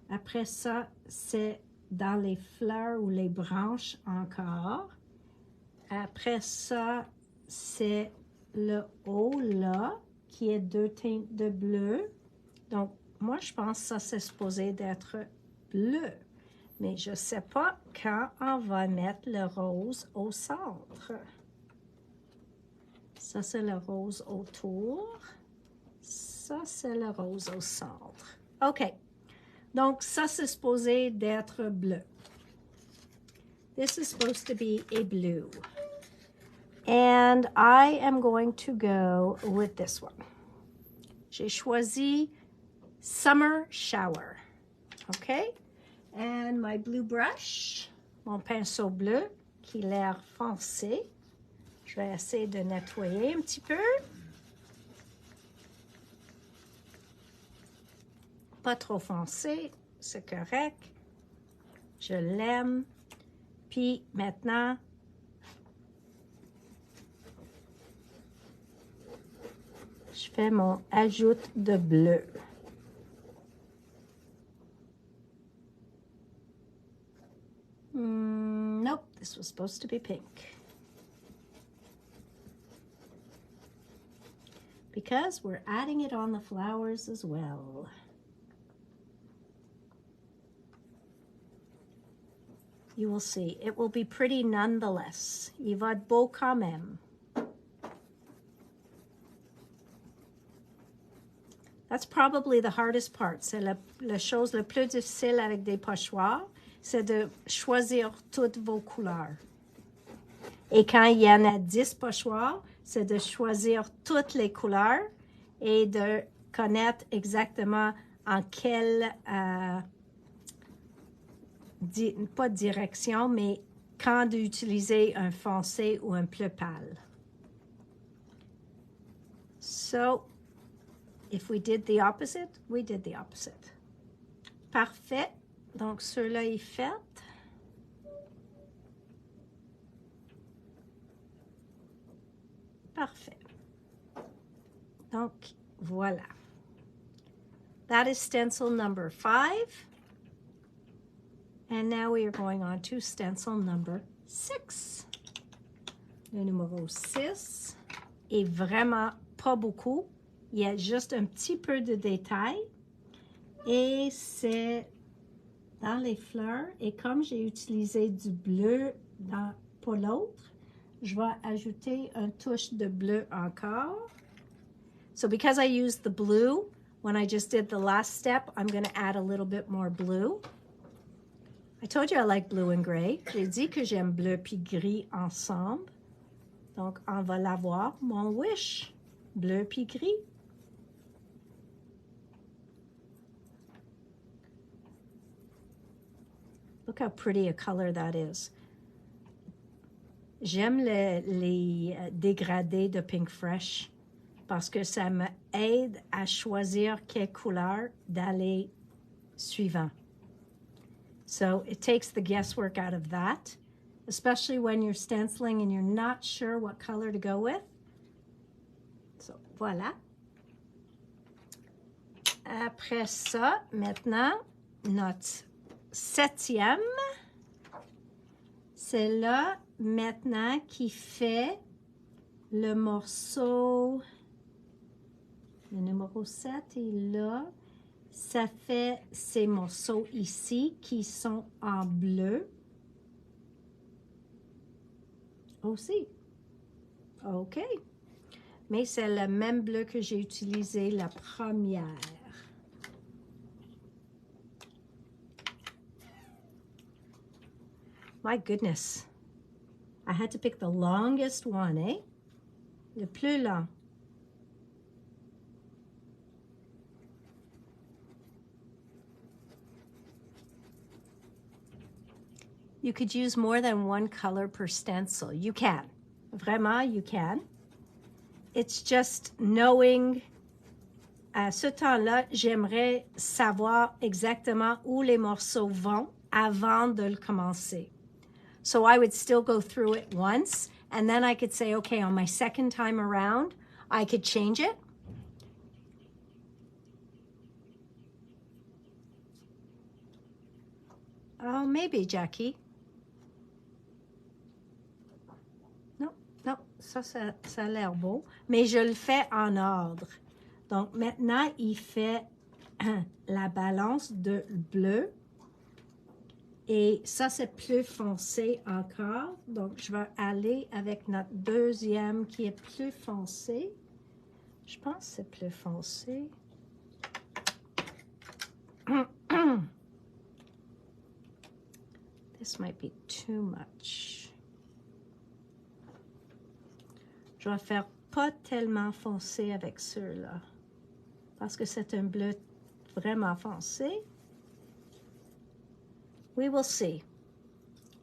Après ça, c'est dans les fleurs ou les branches encore. Après ça, c'est le haut là, qui est deux teintes de bleu. Donc, moi, je pense que ça, c'est supposé d'être bleu. Mais je ne sais pas quand on va mettre le rose au centre. Ça, c'est le rose autour. Ça, c'est le rose au centre. OK. Donc, ça, c'est supposé d'être bleu. This is supposed to be a blue. And I am going to go with this one. J'ai choisi Summer Shower. OK? And my blue brush, mon pinceau bleu, qui a l'air foncé. Je vais essayer de nettoyer un petit peu. Pas trop foncé, c'est correct. Je l'aime. Puis maintenant, je fais mon ajout de bleu. Nope, this was supposed to be pink. Because we're adding it on the flowers as well. You will see, it will be pretty nonetheless. Il va être beau quand même. That's probably the hardest part. C'est la chose la plus difficile avec des pochoirs, c'est de choisir toutes vos couleurs. Et quand il y en a 10 pochoirs, c'est de choisir toutes les couleurs et de connaître exactement en quelle, pas direction, mais quand d'utiliser un foncé ou un bleu pâle. So, if we did the opposite, we did the opposite. Parfait. Donc, ceux-là est fait. Parfait. Donc, voilà. That is stencil number 5. And now we are going on to stencil number 6. Le numéro 6 est vraiment pas beaucoup. Il y a juste un petit peu de détails. Et c'est dans les fleurs. Et comme j'ai utilisé du bleu pour l'autre, je vais ajouter une touche de bleu encore. So because I used the blue when I just did the last step, I'm going to add a little bit more blue. I told you I like blue and gray. J'ai dit que j'aime bleu puis gris ensemble. Donc, on va l'avoir, mon wish. Bleu puis gris. Look how pretty a color that is. J'aime les dégradés de Pink Fresh parce que ça m'aide à choisir quelle couleur d'aller suivant. So it takes the guesswork out of that, especially when you're stenciling and you're not sure what color to go with. So voilà. Après ça, maintenant, notre 7e, c'est là maintenant qui fait le morceau, le numéro 7 est là. Ça fait ces morceaux ici qui sont en bleu. Aussi. OK. Mais c'est le même bleu que j'ai utilisé la première. My goodness. I had to pick the longest one, eh? Le plus long. You could use more than one color per stencil. You can. Vraiment, you can. It's just knowing, à ce temps-là, j'aimerais savoir exactement où les morceaux vont avant de le commencer. So I would still go through it once, and then I could say, okay, on my second time around, I could change it. Oh, maybe, Jackie. Non, ça a l'air beau, mais je le fais en ordre. Donc, maintenant, il fait la balance de bleu. Et ça, c'est plus foncé encore. Donc, je vais aller avec notre deuxième qui est plus foncé. Je pense que c'est plus foncé. This might be too much. Je vais faire pas tellement foncé avec ceux-là. Parce que c'est un bleu vraiment foncé. We will see.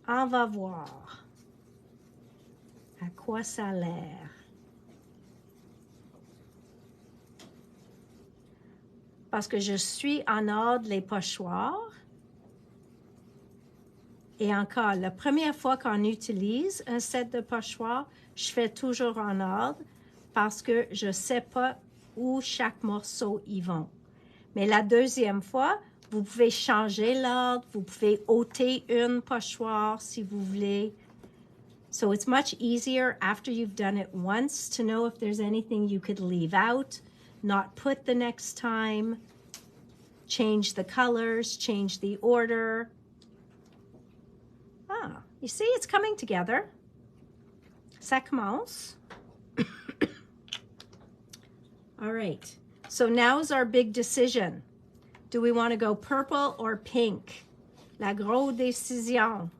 On va voir à quoi ça a l'air. Parce que je suis en ordre les pochoirs. Et encore, la première fois qu'on utilise un set de pochoirs, je fais toujours en ordre parce que je ne sais pas où chaque morceau y va. Mais la deuxième fois, vous pouvez changer l'ordre, vous pouvez ôter une pochoir si vous voulez. So it's much easier after you've done it once to know if there's anything you could leave out, not put the next time, change the colors, change the order. Ah, you see, it's coming together. Ça commence. All right, so now is our big decision. Do we want to go purple or pink? La grosse décision.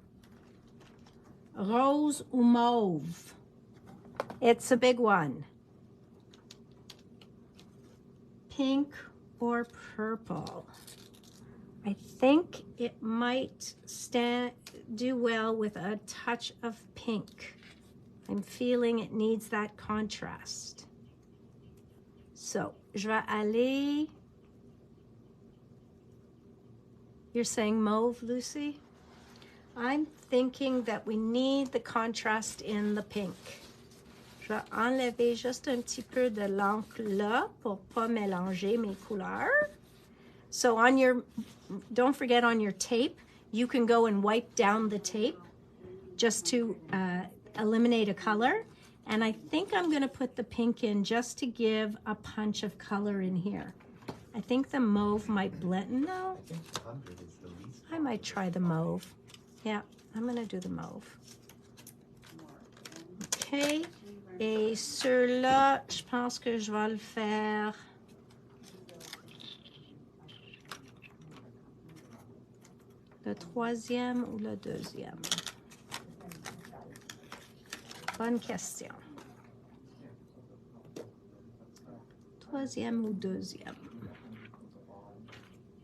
Rose ou mauve? It's a big one. Pink or purple? I think it might do well with a touch of pink. I'm feeling it needs that contrast. So, je vais aller... You're saying mauve, Lucy? I'm thinking that we need the contrast in the pink. Je vais enlever juste un petit peu de l'encre là pour pas mélanger mes couleurs. So on your, don't forget on your tape, you can go and wipe down the tape just to eliminate a color. And I think I'm going to put the pink in just to give a punch of color in here. I think the mauve might blend. No, I might try the mauve. Yeah, I'm going to do the mauve. OK. Et ceux-là, je pense que je vais le faire. Le troisième ou le deuxième? Bonne question. Troisième ou deuxième?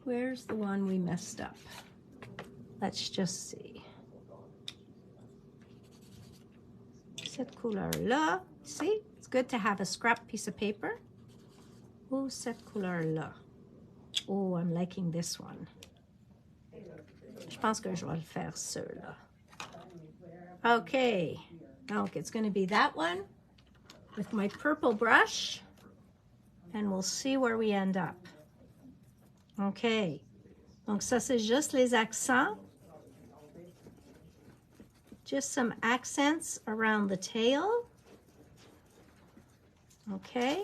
Where's the one we messed up? Let's just see. Cette couleur-là. See, it's good to have a scrap piece of paper. Oh, cette couleur-là. Oh, I'm liking this one. Je pense que je vais le faire ceux-là. Okay. Donc, it's going to be that one with my purple brush. And we'll see where we end up. OK. Donc, ça, c'est juste les accents. Just some accents around the tail. Okay.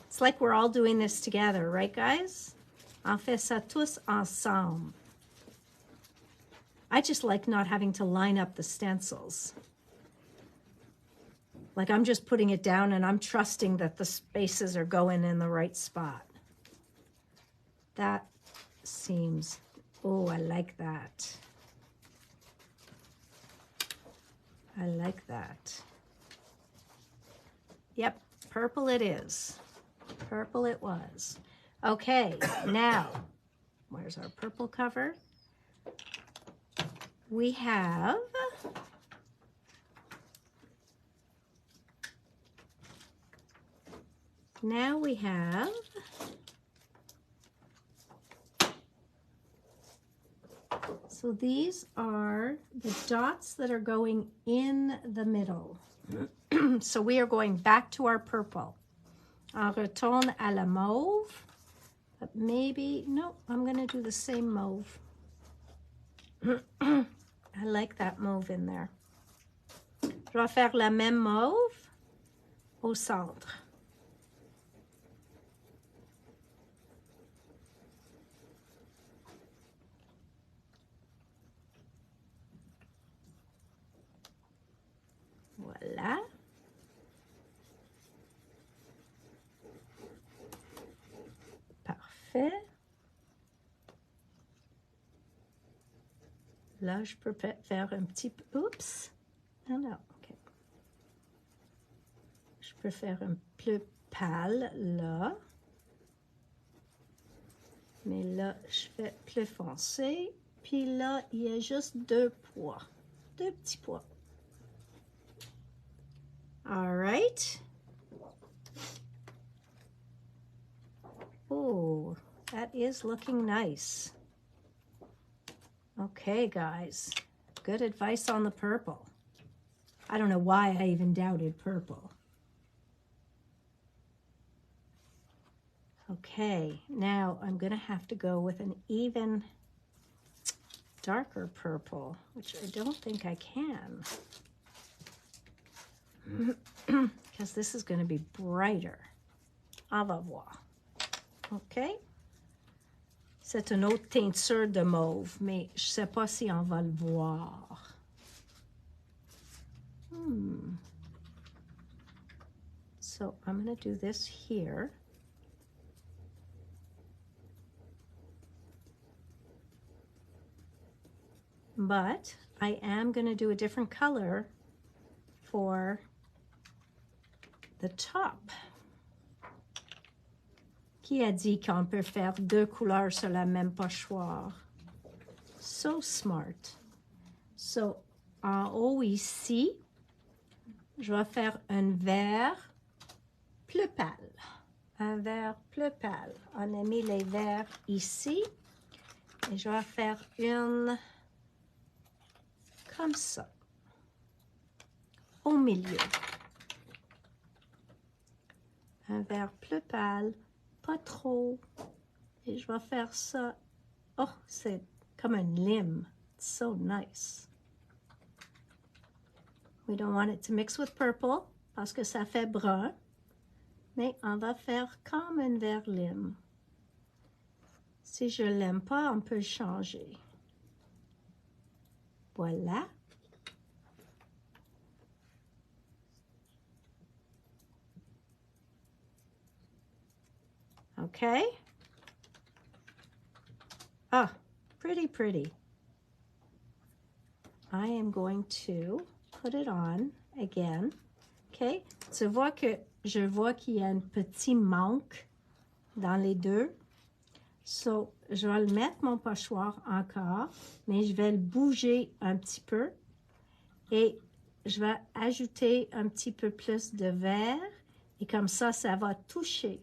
It's like we're all doing this together, right, guys? On fait ça tous ensemble. I just like not having to line up the stencils. Like I'm just putting it down and I'm trusting that the spaces are going in the right spot. That seems, oh, I like that. I like that. Yep, purple it is. Purple it was. Okay, now, where's our purple cover? We have so these are the dots that are going in the middle. So we are going back to our purple. On retourne à la mauve. But maybe, no, I'm going to do the same mauve. I like that mauve in there. Je vais faire la même mauve au centre. Voilà. Parfait. Là, je peux faire un petit peu... Oups! Non, non, OK. Je peux faire un peu pâle, là. Mais là, je fais plus foncé. Puis là, il y a juste deux pois. Deux petits pois. All right. Oh, that is looking nice. Okay, guys. Good advice on the purple. I don't know why I even doubted purple. Okay, now I'm going to have to go with an even darker purple, which I don't think I can. Because this is going to be brighter. On va voir. OK? C'est une autre teinture de mauve, mais je ne sais pas si on va le voir. So I'm going to do this here. But I am going to do a different color for the top. Qui a dit qu'on peut faire deux couleurs sur la même pochoir? So smart. So, en haut ici, je vais faire un vert plus pâle. Un vert plus pâle. On a mis les verts ici. Et je vais faire une comme ça. Au milieu. Un vert plus pâle. Pas trop. Et je vais faire ça. Oh, c'est comme un lime. It's so nice. We don't want it to mix with purple parce que ça fait brun. Mais on va faire comme un vert lime. Si je ne l'aime pas, on peut changer. Voilà. Okay. Ah, pretty, pretty. I am going to put it on again. Okay. Tu vois que je vois qu'il y a un petit manque dans les deux. So, je vais le mettre mon pochoir encore, mais je vais le bouger un petit peu et je vais ajouter un petit peu plus de vert et comme ça va toucher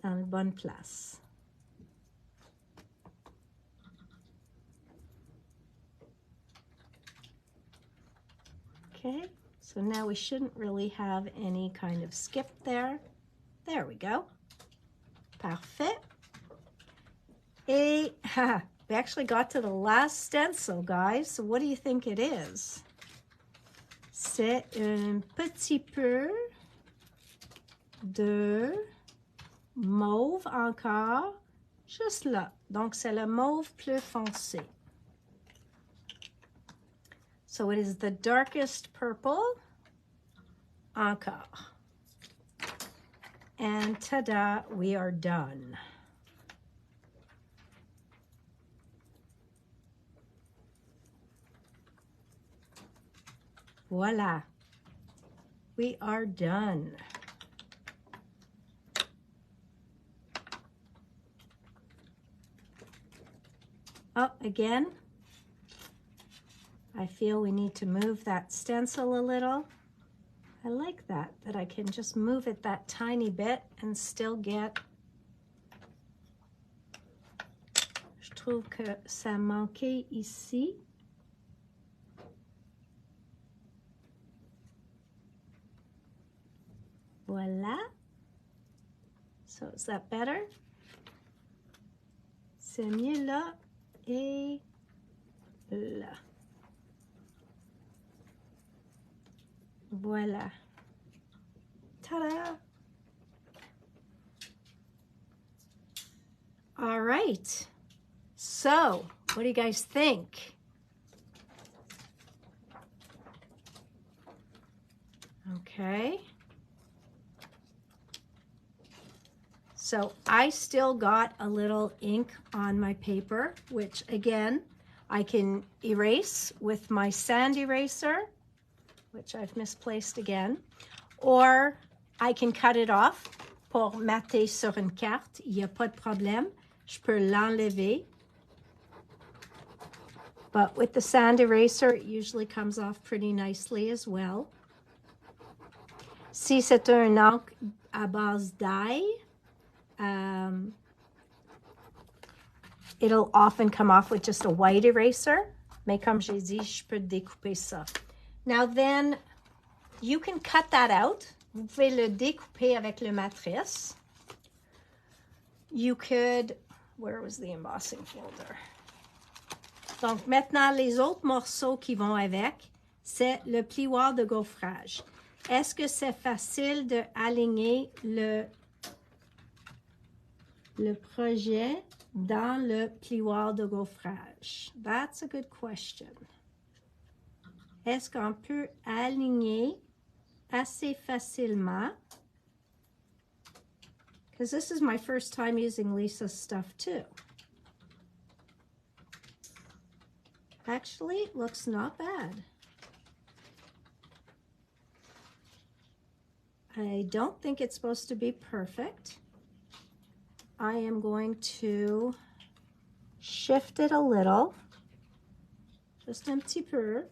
dans la bonne place. Okay, so now we shouldn't really have any kind of skip there. There we go. Parfait. Et we actually got to the last stencil, guys. So what do you think it is? C'est un petit peu de mauve encore, juste là. Donc, c'est le mauve plus foncé. So it is the darkest purple encore. And ta-da, we are done. Voila. We are done. Oh, again, I feel we need to move that stencil a little. I like that I can just move it that tiny bit and still get. Je trouve que ça manquait ici. Voila. So is that better? C'est mieux là et là. Voila. Ta-da! All right. So, what do you guys think? Okay. So I still got a little ink on my paper, which again, I can erase with my sand eraser, which I've misplaced again, or I can cut it off pour mater sur une carte. Il n'y a pas de problème. Je peux l'enlever. But with the sand eraser, it usually comes off pretty nicely as well. Si c'est un encre à base d'ail, it'll often come off with just a white eraser. Mais comme j'ai dit, je peux découper ça. Now then, you can cut that out. Vous pouvez le découper avec le matrice. You could, where was the embossing folder? Donc maintenant, les autres morceaux qui vont avec, c'est le plioir de gaufrage. Est-ce que c'est facile de aligner le projet dans le plioir de gaufrage? That's a good question. Est-ce qu'on peut aligner assez facilement? Because this is my first time using Lisa's stuff too. Actually, it looks not bad. I don't think it's supposed to be perfect. I am going to shift it a little, just un petit peu,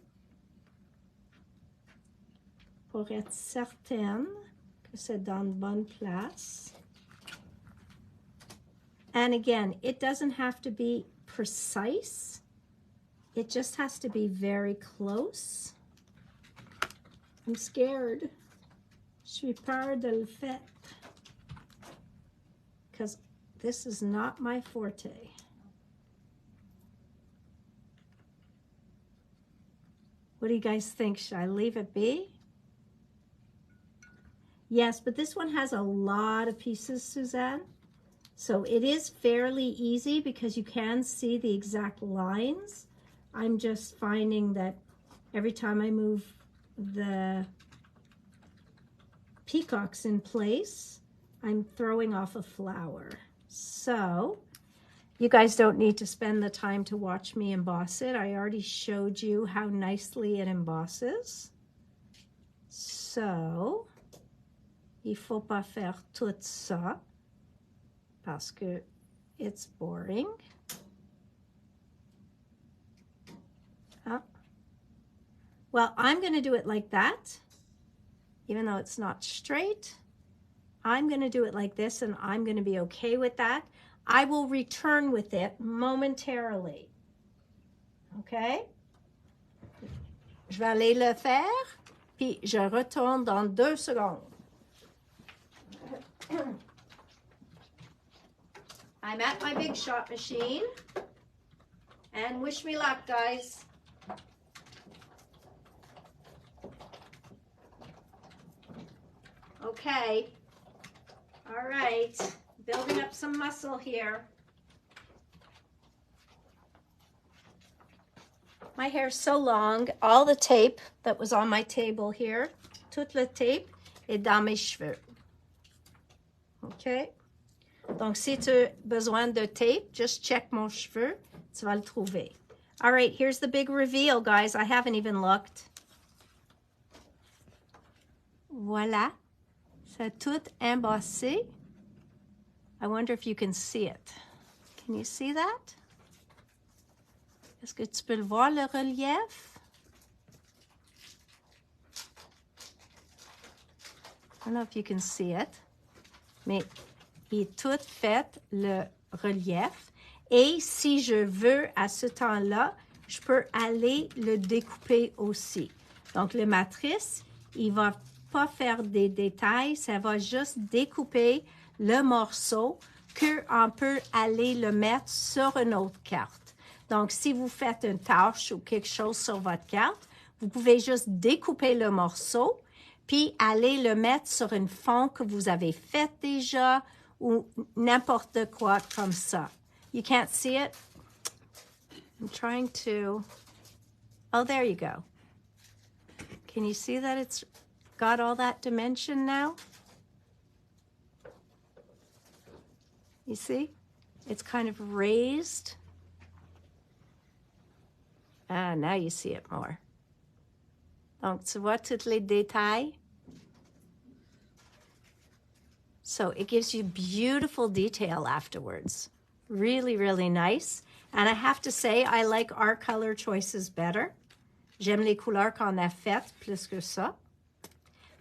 pour être certaine que c'est dans une bonne place. And again, it doesn't have to be precise. It just has to be very close. I'm scared. J'ai peur de le faire. Because this is not my forte. What do you guys think? Should I leave it be? Yes, but this one has a lot of pieces, Suzanne. So it is fairly easy because you can see the exact lines. I'm just finding that every time I move the peacocks in place, I'm throwing off a flower. So you guys don't need to spend the time to watch me emboss it. I already showed you how nicely it embosses. So, il faut pas faire tout ça parce que it's boring. Well, I'm going to do it like that, even though it's not straight. I'm going to do it like this, and I'm going to be okay with that. I will return with it momentarily. Okay? Je vais aller le faire, puis je retourne dans 2 secondes. I'm at my big shot machine, and wish me luck, guys. Okay, all right, building up some muscle here. My hair's so long, all the tape that was on my table here, toute le tape est dans mes cheveux. Okay, donc si tu as besoin de tape, just check mon cheveu, tu vas le trouver. All right, here's the big reveal, guys. I haven't even looked. Voilà. C'est tout embossé. I wonder if you can see it. Can you see that? Est-ce que tu peux le voir, le relief? I don't know if you can see it. Mais il est tout fait, le relief. Et si je veux, à ce temps-là, je peux aller le découper aussi. Donc, le matrice, il va pas faire des détails, ça va juste découper le morceau qu'on peut aller le mettre sur une autre carte. Donc, si vous faites une tâche ou quelque chose sur votre carte, vous pouvez juste découper le morceau puis aller le mettre sur une fond que vous avez faite déjà ou n'importe quoi comme ça. You can't see it? I'm trying to... Oh, there you go. Can you see that it's got all that dimension now? You see? It's kind of raised. Ah, now you see it more. Donc, tu vois tous les détails? So it gives you beautiful detail afterwards. Really, really nice. And I have to say, I like our color choices better. J'aime les couleurs qu'on a faites plus que ça.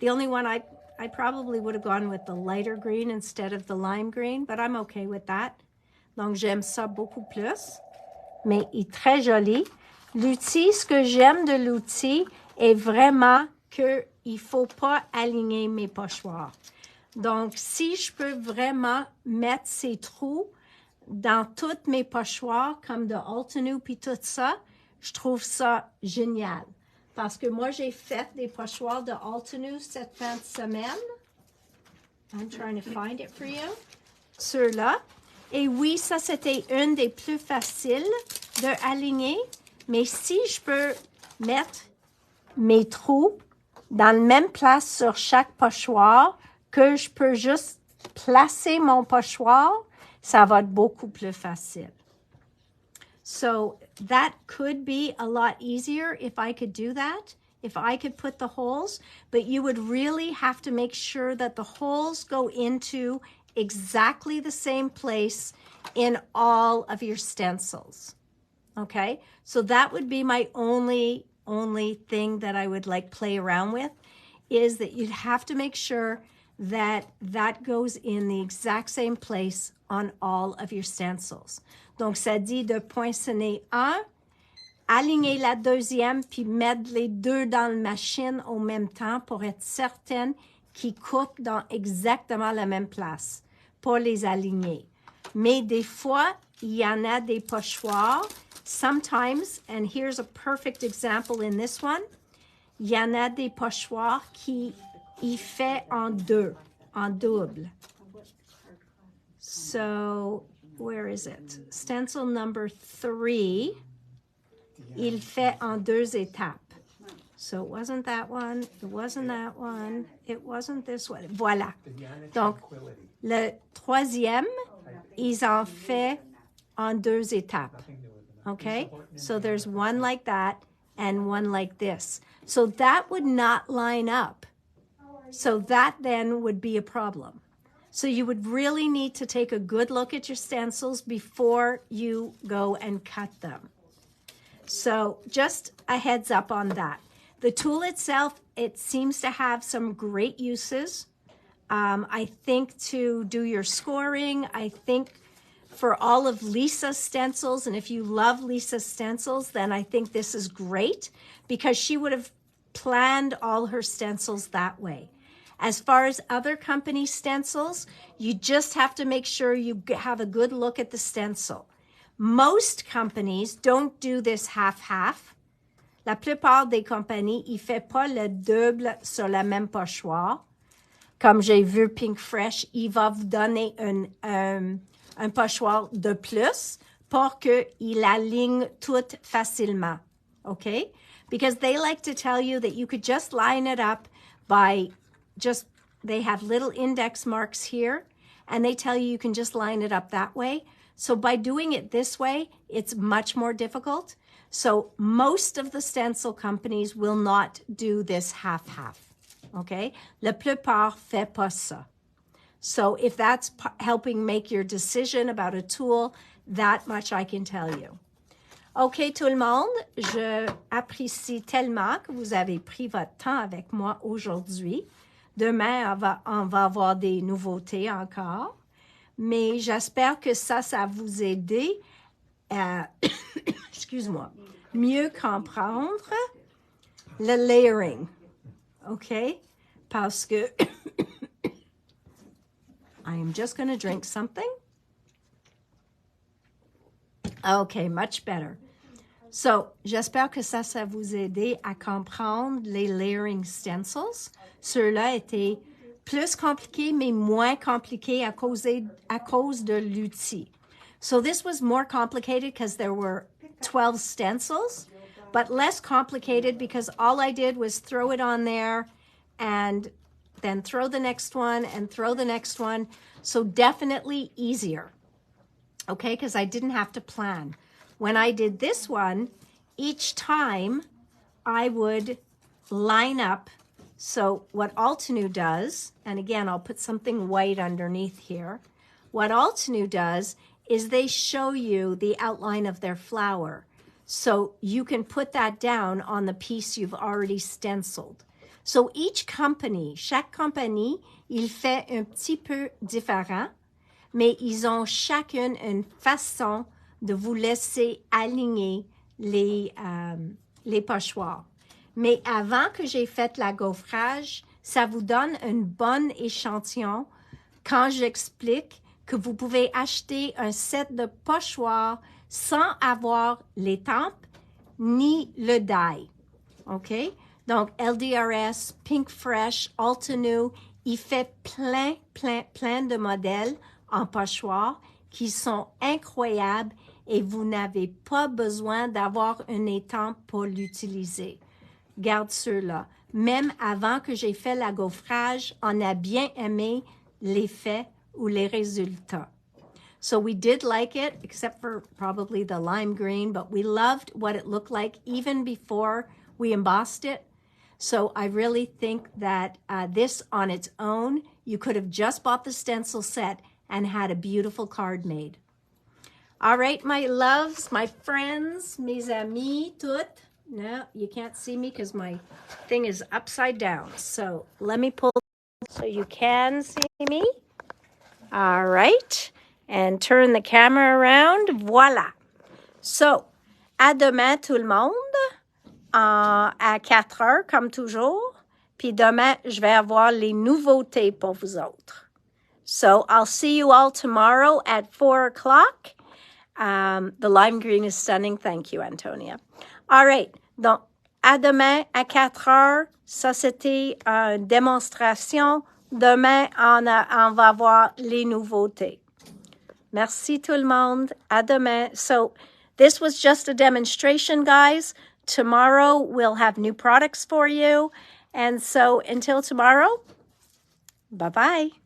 The only one I probably would have gone with the lighter green instead of the lime green, but I'm okay with that. Donc, j'aime ça beaucoup plus. Mais il est très joli. L'outil, ce que j'aime de l'outil est vraiment qu'il ne faut pas aligner mes pochoirs. Donc, si je peux vraiment mettre ces trous dans toutes mes pochoirs, comme de Horton puis tout ça, je trouve ça génial. Parce que moi, j'ai fait des pochoirs de Horton cette fin de semaine. I'm trying to find it for you. Ceux-là. Et oui, ça, c'était une des plus faciles de aligner. Mais si je peux mettre mes trous dans la même place sur chaque pochoir, que je peux juste placer mon pochoir, ça va être beaucoup plus facile. So that could be a lot easier if I could do that, if I could put the holes, but you would really have to make sure that the holes go into exactly the same place in all of your stencils. Okay, so that would be my only thing that I would like play around with, is that you'd have to make sure that that goes in the exact same place on all of your stencils. Donc, ça dit de poinçonner un, aligner la deuxième, puis mettre les deux dans la machine au même temps pour être certaine qu'ils coupent dans exactement la même place, pour les aligner. Mais des fois, il y en a des pochoirs. Sometimes, and here's a perfect example in this one, il y en a des pochoirs qui y fait en deux, en double. So, where is it? Stencil number 3, il fait en deux étapes. So it wasn't that one, it wasn't that one, it wasn't this one. Voilà. Donc, le troisième, ils en fait en deux étapes. Okay? So there's one like that and one like this. So that would not line up. So that then would be a problem. So you would really need to take a good look at your stencils before you go and cut them. So just a heads up on that. The tool itself, it seems to have some great uses. I think to do your scoring, I think for all of Lisa's stencils, and if you love Lisa's stencils, then I think this is great because she would have planned all her stencils that way. As far as other company stencils, you just have to make sure you have a good look at the stencil. Most companies don't do this half-half. La plupart des compagnies, ils ne font pas le double sur la même pochoir. Comme j'ai vu Pink Fresh, il va vous donner un pochoir de plus pour qu'il aligne tout facilement. Okay? Because they like to tell you that you could just line it up by they have little index marks here, and they tell you can just line it up that way. So by doing it this way, it's much more difficult. So most of the stencil companies will not do this half-half. Okay? La plupart fait pas ça. So if that's helping make your decision about a tool, that much I can tell you. OK, tout le monde, je apprécie tellement que vous avez pris votre temps avec moi aujourd'hui. Demain, on va avoir des nouveautés encore. Mais j'espère que ça vous aide à, excuse-moi, mieux comprendre le layering. OK? Parce que I am just going to drink something. OK, much better. So, j'espère que ça vous aide à comprendre les layering stencils. Ceux-là étaient plus compliqués, mais moins compliqués à cause de l'outil. So, this was more complicated because there were 12 stencils, but less complicated because all I did was throw it on there and then throw the next one and throw the next one. So, definitely easier. Okay, because I didn't have to plan. When I did this one, each time I would line up. So what Altenew does, and again, I'll put something white underneath here. What Altenew does is they show you the outline of their flower. So you can put that down on the piece you've already stenciled. So each company, chaque compagnie, il fait un petit peu différent, mais ils ont chacune une façon de vous laisser aligner les pochoirs. Mais avant que j'ai fait la gaufrage, ça vous donne un bon échantillon quand j'explique que vous pouvez acheter un set de pochoirs sans avoir les tempes ni le die. OK? Donc, LDRS, Pink Fresh, Altenew, il fait plein de modèles en pochoir qui sont incroyables et vous n'avez pas besoin d'avoir une étampe pour l'utiliser. Garde ceux-là. Même avant que j'ai fait la gaufrage, on a bien aimé l'effet ou les résultats. So we did like it, except for probably the lime green, but we loved what it looked like even before we embossed it. So I really think that this on its own, you could have just bought the stencil set and had a beautiful card made. All right, my loves, my friends, mes amis, toutes. No, you can't see me because my thing is upside down. So let me pull so you can see me. All right. And turn the camera around. Voila. So, à demain tout le monde. À 4 heures, comme toujours. Puis demain, je vais avoir les nouveautés pour vous autres. So, I'll see you all tomorrow at 4 o'clock. The lime green is stunning. Thank you, Antonia. All right. Donc, à demain, à 4 heures. Ça, c'était une démonstration. Demain, on va voir les nouveautés. Merci tout le monde. À demain. So, this was just a demonstration, guys. Tomorrow, we'll have new products for you. And so, until tomorrow, bye-bye.